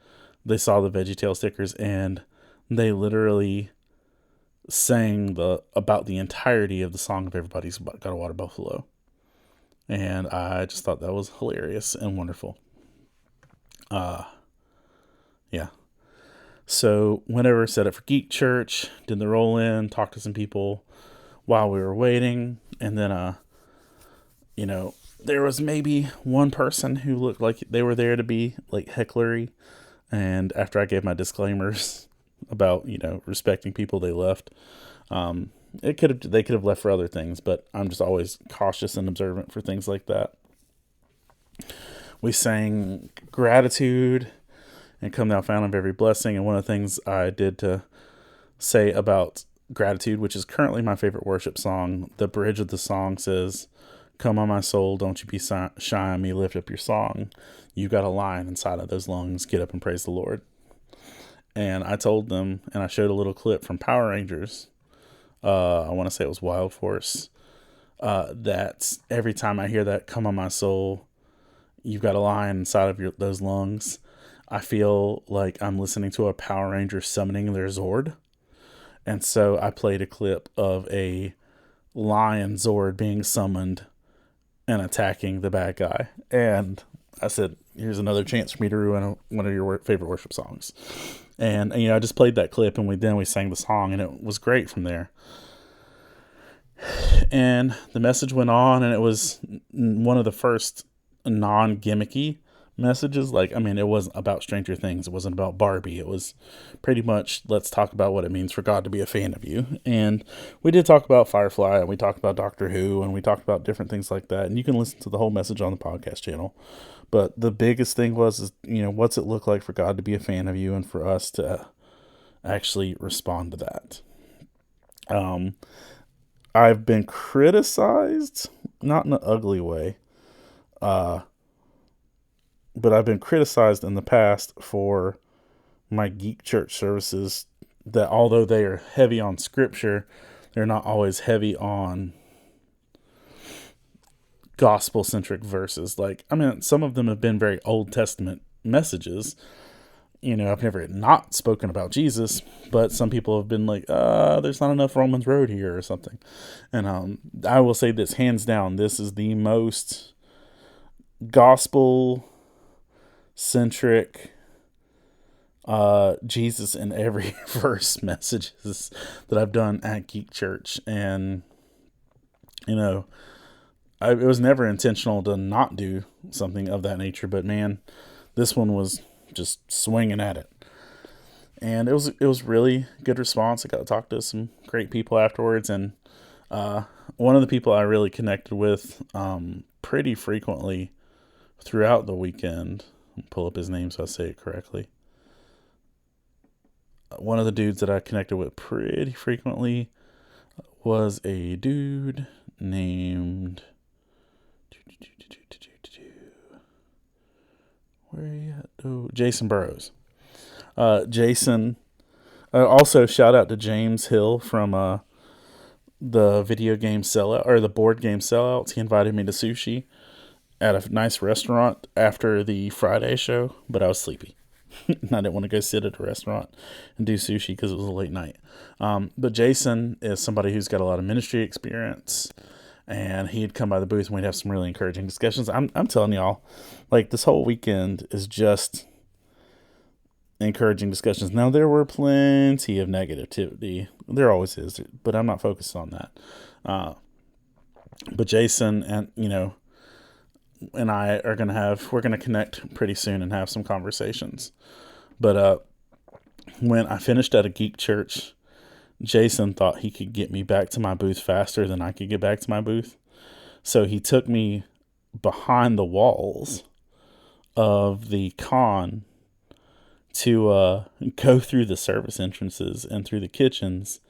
[SPEAKER 1] they saw the VeggieTale stickers, and they literally sang about the entirety of the song of Everybody's Got a Water Buffalo. And I just thought that was hilarious and wonderful. Yeah. So whenever set up for Geek Church, did the roll in, talked to some people while we were waiting, and then there was maybe one person who looked like they were there to be like hecklery, and after I gave my disclaimers about respecting people, they left. They could have left for other things, but I'm just always cautious and observant for things like that. We sang gratitude and come thou fount of every blessing, and one of the things I did to say about gratitude, which is currently my favorite worship song, the bridge of the song says, "Come on my soul, don't you be shy on me, lift up your song. You've got a lion inside of those lungs, get up and praise the Lord." And I told them, and I showed a little clip from Power Rangers, I want to say it was Wild Force, that every time I hear that, "Come on my soul, you've got a lion inside of those lungs," I feel like I'm listening to a Power Ranger summoning their Zord. And so I played a clip of a lion Zord being summoned and attacking the bad guy. And I said, here's another chance for me to ruin one of your favorite worship songs. And I just played that clip, and we sang the song, and it was great from there. And the message went on, and it was one of the first non-gimmicky messages. It wasn't about Stranger Things. It wasn't about Barbie. It was pretty much, let's talk about what it means for God to be a fan of you. And we did talk about Firefly, and we talked about Doctor Who, and we talked about different things like that. And you can listen to the whole message on the podcast channel. But the biggest thing was, what's it look like for God to be a fan of you and for us to actually respond to that? I've been criticized, not in an ugly way, but I've been criticized in the past for my Geek Church services that although they are heavy on scripture, they're not always heavy on gospel-centric verses. Some of them have been very Old Testament messages. I've never not spoken about Jesus, but some people have been like, there's not enough Romans Road here or something. And I will say this, hands down, this is the most gospel-centric Jesus in every verse messages that I've done at Geek Church. And, it was never intentional to not do something of that nature, but man, this one was just swinging at it. And it was really good response. I got to talk to some great people afterwards, and one of the people I really connected with pretty frequently throughout the weekend, I'll pull up his name so I say it correctly. One of the dudes that I connected with pretty frequently was a dude named... Where are you at? Oh, Jason Burrows. Jason. Also, shout out to James Hill from the video game sellout, or the board game sellouts. He invited me to sushi at a nice restaurant after the Friday show, but I was sleepy. And I didn't want to go sit at a restaurant and do sushi because it was a late night. But Jason is somebody who's got a lot of ministry experience, and he'd come by the booth and we'd have some really encouraging discussions. I'm telling y'all, this whole weekend is just encouraging discussions. Now, there were plenty of negativity. There always is, but I'm not focused on that. But Jason and I we're going to connect pretty soon and have some conversations. But when I finished at a Geek Church, Jason thought he could get me back to my booth faster than I could get back to my booth. So he took me behind the walls of the con to go through the service entrances and through the kitchens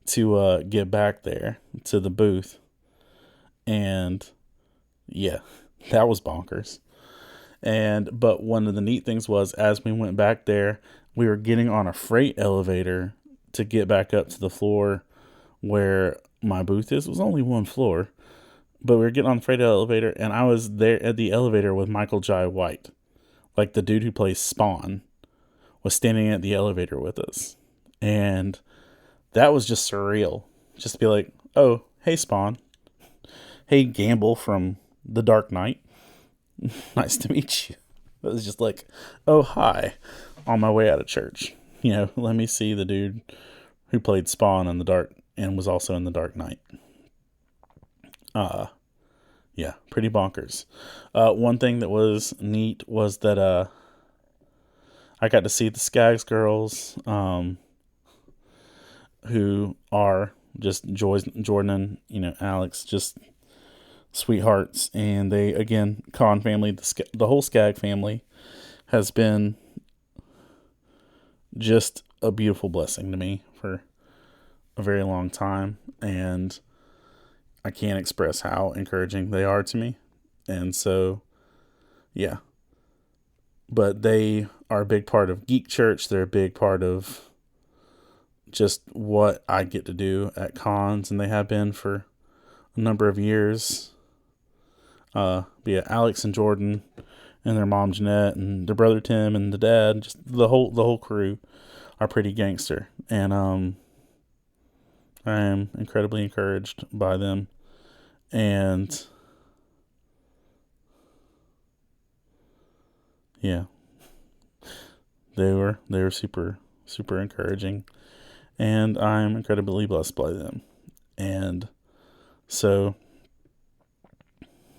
[SPEAKER 1] to get back there to the booth. And yeah, that was bonkers. But one of the neat things was, as we went back there, we were getting on a freight elevator to get back up to the floor where my booth is. It was only one floor, but we were getting on the freight elevator, and I was there at the elevator with Michael Jai White, the dude who plays Spawn, was standing at the elevator with us. And that was just surreal. Just to be like, oh, hey, Spawn. Hey, Gamble from The Dark Knight. Nice to meet you. It was just like, oh, hi. On my way out of church. Let me see the dude who played Spawn in The Dark and was also in The Dark Knight. Yeah, pretty bonkers. One thing that was neat was that I got to see the Skaggs girls, who are just Jordan and Alex, just sweethearts. And they, again, Con family, the whole Skagg family has been just a beautiful blessing to me for a very long time, and I can't express how encouraging they are to me. And so, yeah. But they are a big part of Geek Church. They're a big part of just what I get to do at cons, and they have been for a number of years. Alex and Jordan and their mom Jeanette and their brother Tim and the dad, just the whole crew are pretty gangster. And I am incredibly encouraged by them. And yeah, they were super, super encouraging, and I'm incredibly blessed by them. And so,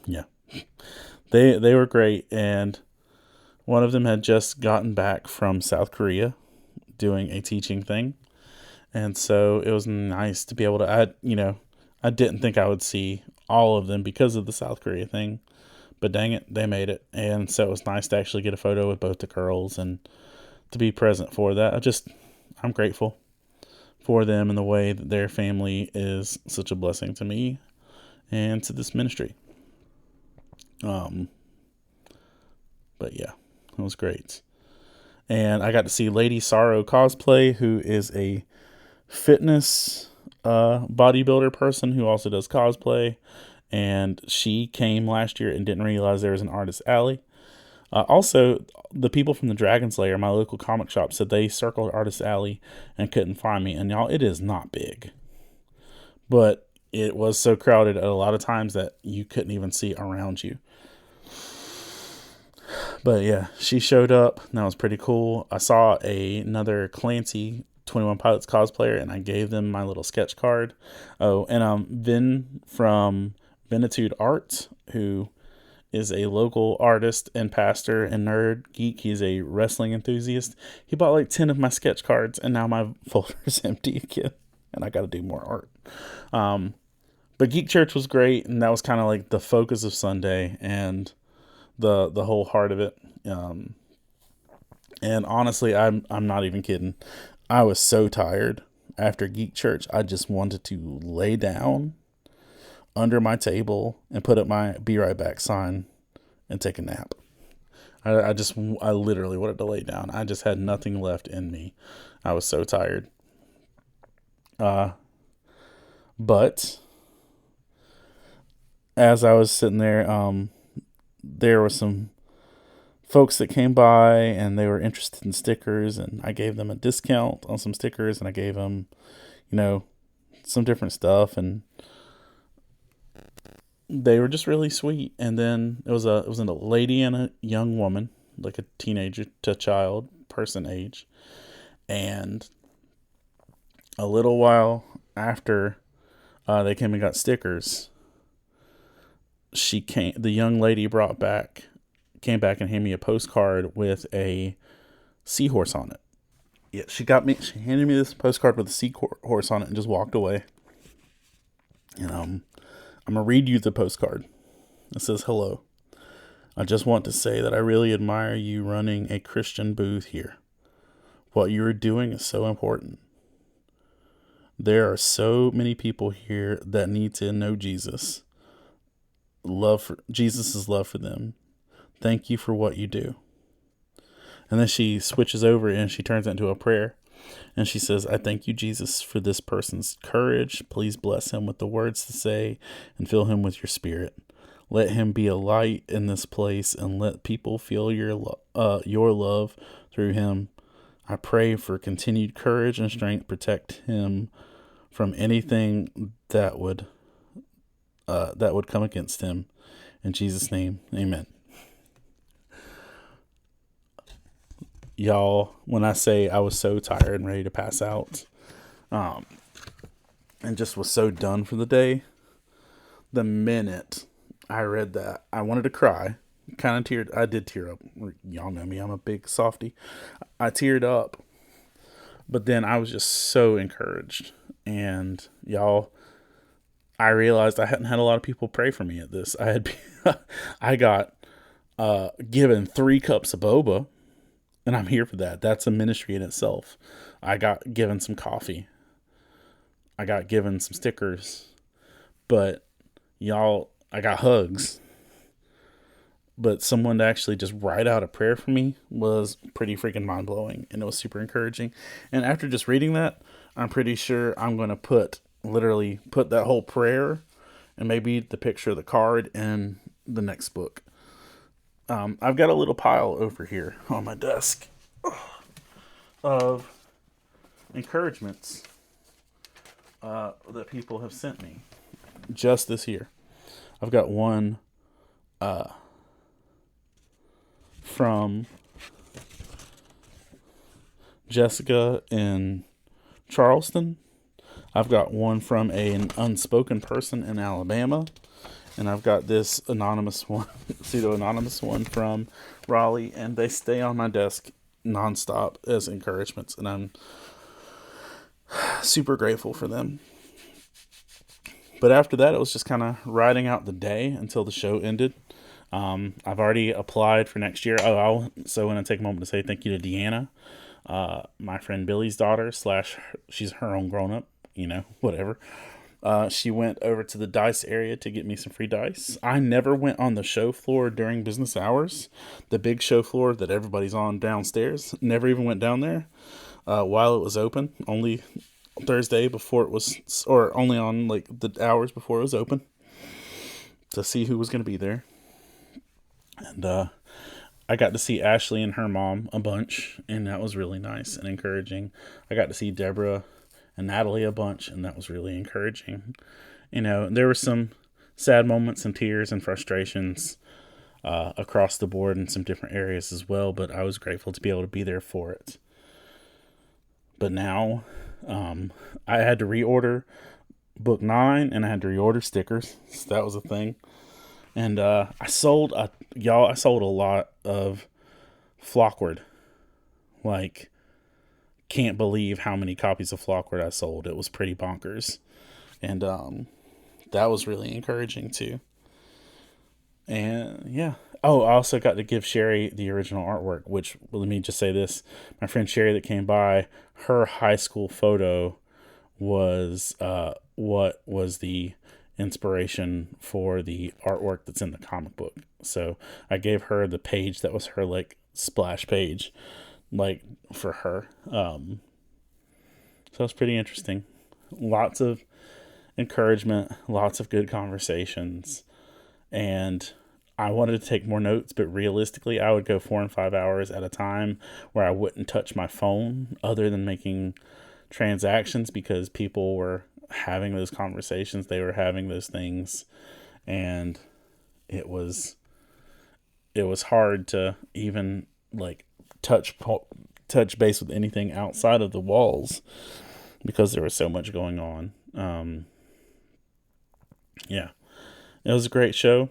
[SPEAKER 1] yeah, they were great. And one of them had just gotten back from South Korea doing a teaching thing. And so it was nice to be able to, I didn't think I would see all of them because of the South Korea thing, but dang it, they made it. And so it was nice to actually get a photo with both the girls and to be present for that. I'm grateful for them and the way that their family is such a blessing to me and to this ministry. But yeah, it was great. And I got to see Lady Sorrow cosplay, who is a fitness bodybuilder person who also does cosplay, and she came last year and didn't realize there was an artist alley. Also, the people from the Dragon Slayer, my local comic shop, said they circled artist alley and couldn't find me. And y'all, it is not big, but it was so crowded at a lot of times that you couldn't even see around you. But yeah, she showed up, and that was pretty cool. I saw another Clancy 21 Pilots cosplayer, and I gave them my little sketch card. Oh, and Vin from Venitude Art, who is a local artist and pastor and nerd geek. He's a wrestling enthusiast. He bought like 10 of my sketch cards, and now my folder's empty again, and I got to do more art. But Geek Church was great, and that was kind of like the focus of Sunday and the whole heart of it. And honestly, I'm not even kidding. I was so tired after Geek Church. I just wanted to lay down under my table and put up my "Be Right Back" sign and take a nap. I literally wanted to lay down. I just had nothing left in me. I was so tired. But as I was sitting there, there were some folks that came by and they were interested in stickers, and I gave them a discount on some stickers, and I gave them, some different stuff, and they were just really sweet. And then it was a lady and a young woman, like a teenager to child person age. And a little while after they came and got stickers, the young lady came back and handed me a postcard with a seahorse on it. Yeah, she handed me this postcard with a seahorse on it and just walked away. And I'm going to read you the postcard. It says, "Hello. I just want to say that I really admire you running a Christian booth here. What you are doing is so important. There are so many people here that need to know Jesus. Jesus' love for them. Thank you for what you do." And then she switches over and she turns it into a prayer. And she says, "I thank you, Jesus, for this person's courage. Please bless him with the words to say and fill him with your spirit. Let him be a light in this place and let people feel your love through him. I pray for continued courage and strength. Protect him from anything that would come against him. In Jesus' name, amen. Y'all, when I say I was so tired and ready to pass out, and just was so done for the day, the minute I read that, I wanted to cry. Kind of teared. I did tear up. Y'all know me. I'm a big softie. I teared up, but then I was just so encouraged. And y'all, I realized I hadn't had a lot of people pray for me at this. I got given 3 cups of boba, and I'm here for that. That's a ministry in itself. I got given some coffee. I got given some stickers, but y'all, I got hugs. But someone to actually just write out a prayer for me was pretty freaking mind-blowing, and it was super encouraging. And after just reading that, I'm pretty sure I'm going to literally put that whole prayer and maybe the picture of the card in the next book. I've got a little pile over here on my desk of encouragements that people have sent me just this year. I've got one from Jessica in Charleston. I've got one from an unspoken person in Alabama. And I've got this anonymous one, pseudo-anonymous one from Raleigh. And they stay on my desk nonstop as encouragements. And I'm super grateful for them. But after that, it was just kind of riding out the day until the show ended. I've already applied for next year. I want to take a moment to say thank you to Deanna, my friend Billy's daughter, she's her own grown-up, whatever. She went over to the dice area to get me some free dice. I never went on the show floor during business hours. The big show floor that everybody's on downstairs. Never even went down there while it was open. Only Thursday before it was, or only on like the hours before it was open to see who was going to be there. And I got to see Ashley and her mom a bunch, and that was really nice and encouraging. I got to see Deborah and Natalie a bunch, and that was really encouraging. There were some sad moments and tears and frustrations across the board in some different areas as well, but I was grateful to be able to be there for it. But now, I had to reorder book 9, and I had to reorder stickers, so that was a thing. And I sold a lot of Flockward. Like, can't believe how many copies of Flockward I sold. It was pretty bonkers. And that was really encouraging too. And yeah. Oh, I also got to give Sherry the original artwork, which, let me just say this. My friend Sherry that came by, her high school photo was what was the inspiration for the artwork that's in the comic book. So I gave her the page that was her like splash page, like for her. So it was pretty interesting. Lots of encouragement, lots of good conversations, and I wanted to take more notes, but realistically I would go 4 and 5 hours at a time where I wouldn't touch my phone other than making transactions, because people were having those conversations, they were having those things, and it was hard to even like touch base with anything outside of the walls because there was so much going on. Yeah, it was a great show.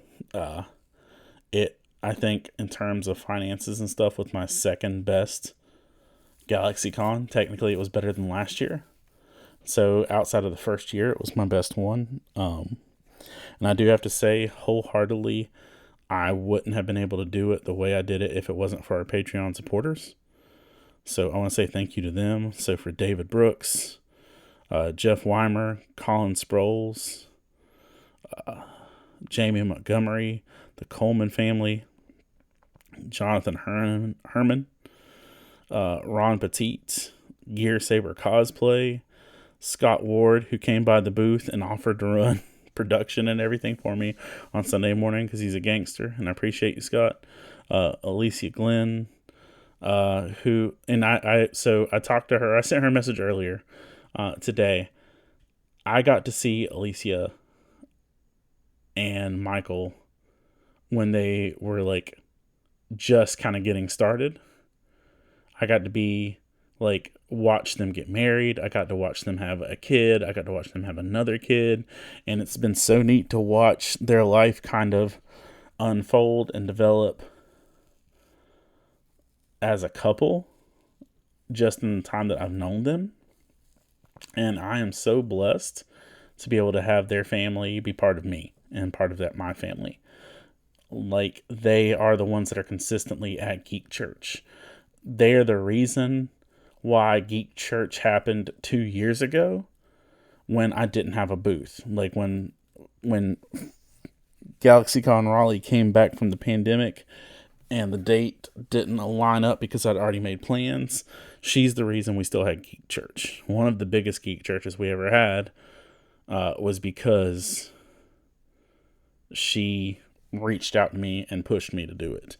[SPEAKER 1] I think in terms of finances and stuff, with my second best GalaxyCon, technically it was better than last year. So outside of the first year, it was my best one. And I do have to say wholeheartedly, I wouldn't have been able to do it the way I did it if it wasn't for our Patreon supporters. So I want to say thank you to them. So for David Brooks, Jeff Weimer, Colin Sproles, Jamie Montgomery, the Coleman family, Jonathan Herman, Ron Petit, Gear Saber Cosplay, Scott Ward, who came by the booth and offered to run production and everything for me on Sunday morning because he's a gangster, and I appreciate you, Scott. Alicia Glenn, So I talked to her. I sent her a message earlier today. I got to see Alicia and Michael when they were like just kind of getting started. I got to be like watch them get married. I got to watch them have a kid. I got to watch them have another kid. And it's been so neat to watch their life kind of unfold and develop as a couple just in the time that I've known them. And I am so blessed to be able to have their family be part of me and part of that my family. Like, they are the ones that are consistently at Geek Church. They are the reason why Geek Church happened 2 years ago when I didn't have a booth. Like when GalaxyCon Raleigh came back from the pandemic and the date didn't line up because I'd already made plans. She's the reason we still had Geek Church. One of the biggest Geek Churches we ever had was because she reached out to me and pushed me to do it.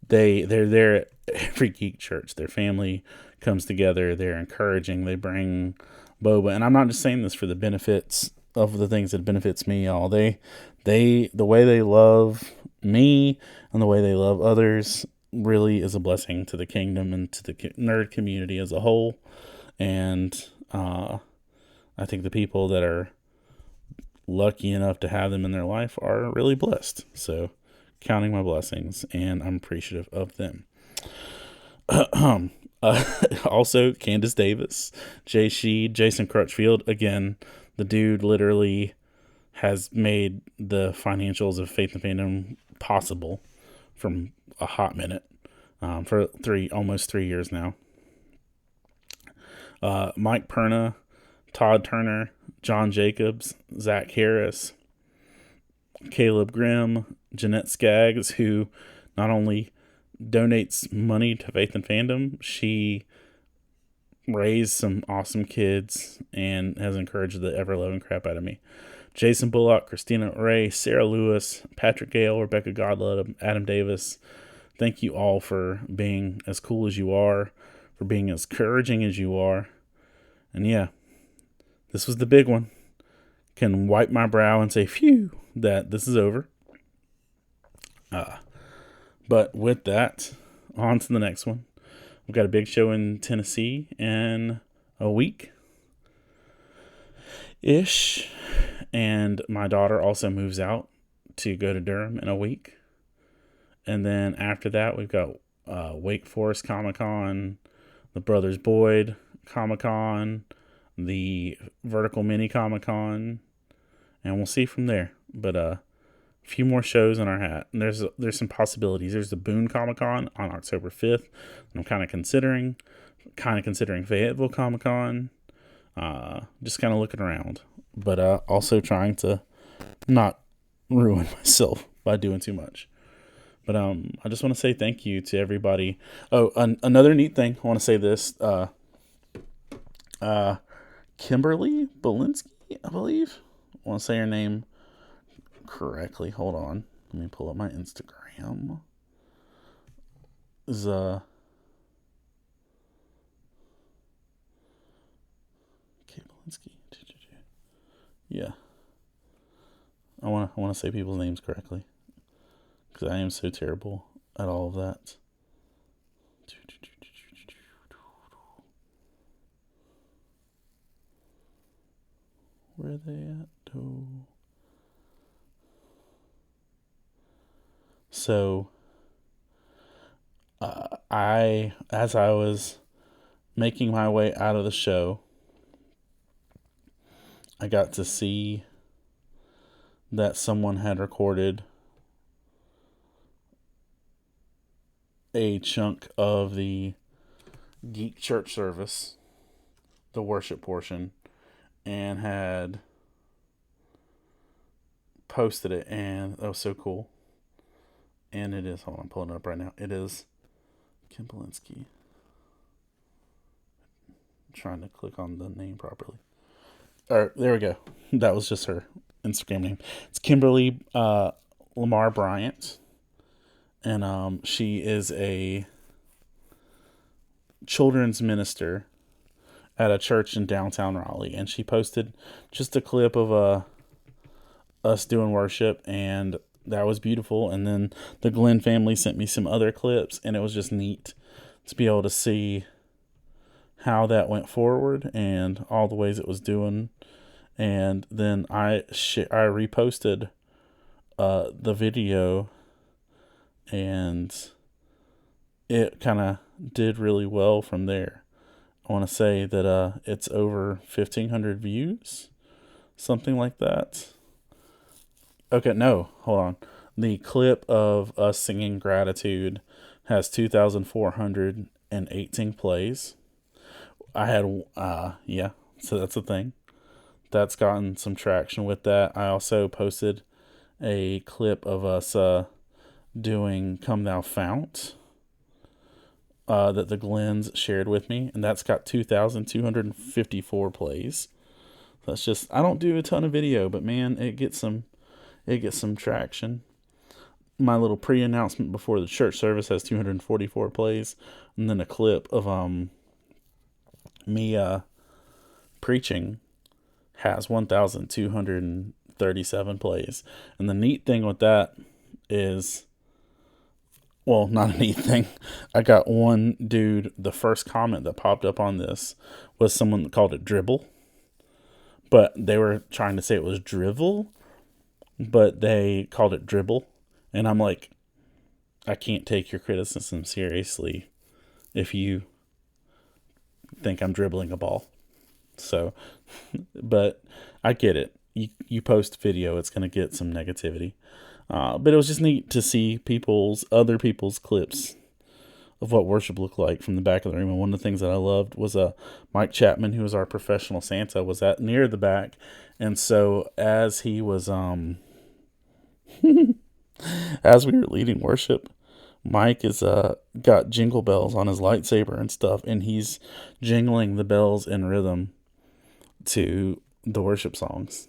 [SPEAKER 1] They're there at every Geek Church. Their family comes together. They're encouraging. They bring boba, and I'm not just saying this for the benefits of the things that benefits me. All the way they love me and the way they love others really is a blessing to the kingdom and to the nerd community as a whole. And I think the people that are lucky enough to have them in their life are really blessed. So, counting my blessings, and I'm appreciative of them. Also, Candace Davis, Jay Sheed, Jason Crutchfield. Again, the dude literally has made the financials of Faith and Fandom possible from a hot minute, for almost 3 years now. Mike Perna, Todd Turner, John Jacobs, Zach Harris, Caleb Grimm, Jeanette Skaggs, who not only donates money to Faith and Fandom, she raised some awesome kids and has encouraged the ever-loving crap out of me. Jason Bullock, Christina Ray, Sarah Lewis, Patrick Gale, Rebecca Godlove, Adam Davis. Thank you all for being as cool as you are, for being as encouraging as you are. And yeah, this was the big one. Can wipe my brow and say, phew, that this is over. But with that, on to the next one. We've got a big show in Tennessee in a week-ish. And my daughter also moves out to go to Durham in a week. And then after that, we've got Wake Forest Comic-Con, the Brothers Boyd Comic-Con, the Vertical Mini Comic-Con, and we'll see from there. But a few more shows in our hat. And there's some possibilities. There's the Boone Comic-Con on October 5th. I'm kind of considering Fayetteville Comic-Con. Just kind of looking around. But also trying to not ruin myself by doing too much. But I just want to say thank you to everybody. Oh, another neat thing. I want to say this. Kimberly Belinsky, I believe. I want to say her name correctly. Hold on. Let me pull up my Instagram. Is Kate Belinsky. Yeah. I want to say people's names correctly, because I am so terrible at all of that. Where are they at? Oh. So, as I was making my way out of the show, I got to see that someone had recorded a chunk of the Geek Church service, the worship portion, and had posted it, and that was so cool. And it is, hold on, I'm pulling it up right now. It is Kim Belinsky. I'm trying to click on the name properly. There we go. That was just her Instagram name. It's Kimberly Lamar Bryant. and she is a children's minister at a church in downtown Raleigh, and she posted just a clip of us doing worship, and that was beautiful. And then the Glenn family sent me some other clips, and it was just neat to be able to see how that went forward and all the ways it was doing. And then I reposted the video, and it kind of did really well from there. I want to say that it's over 1,500 views, something like that. Okay, no, hold on. The clip of us singing Gratitude has 2,418 plays. I had, so that's a thing. That's gotten some traction with that. I also posted a clip of us doing Come Thou Fount that the Glens shared with me, and that's got 2,254 plays. That's just, I don't do a ton of video, but man, it gets some traction. My little pre-announcement before the church service has 244 plays, and then a clip of me preaching has 1,237 plays. And the neat thing with that is, well, not a neat thing. I got one dude, the first comment that popped up on this was someone that called it dribble, but they were trying to say it was drivel, but they called it dribble. And I'm like, I can't take your criticism seriously if you think I'm dribbling a ball. So, but I get it. You post video, it's going to get some negativity. But it was just neat to see other people's clips of what worship looked like from the back of the room. And one of the things that I loved was Mike Chapman, who was our professional Santa, was near the back. And so as he was as we were leading worship, Mike is got jingle bells on his lightsaber and stuff, and he's jingling the bells in rhythm to the worship songs.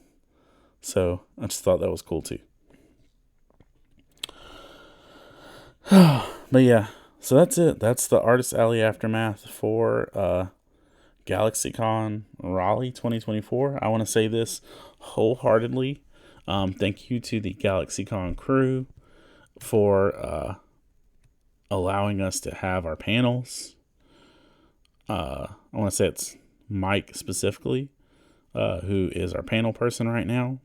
[SPEAKER 1] So I just thought that was cool too. But yeah, so that's it. That's the Artist Alley Aftermath for GalaxyCon Raleigh 2024. I want to say this wholeheartedly. Thank you to the GalaxyCon crew for allowing us to have our panels. I want to say it's Mike specifically, who is our panel person right now.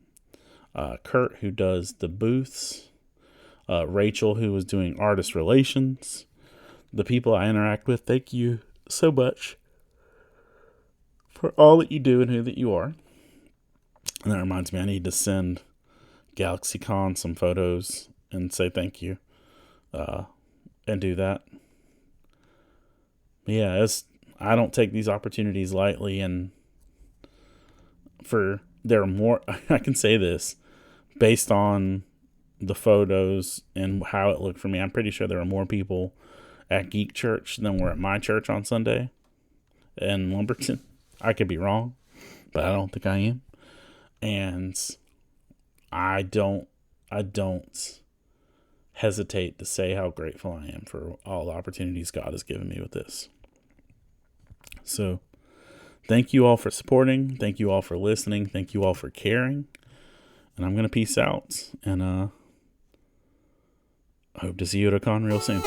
[SPEAKER 1] Kurt, who does the booths. Rachel, who was doing artist relations. The people I interact with, thank you so much for all that you do and who that you are. And that reminds me, I need to send GalaxyCon some photos and say thank you, and do that. But yeah, I don't take these opportunities lightly, and there are more, I can say this, based on the photos and how it looked for me, I'm pretty sure there are more people at Geek Church than were at my church on Sunday in Lumberton. I could be wrong, but I don't think I am. And I don't hesitate to say how grateful I am for all the opportunities God has given me with this. So thank you all for supporting. Thank you all for listening. Thank you all for caring. And I'm going to peace out, and hope to see you at a con real soon.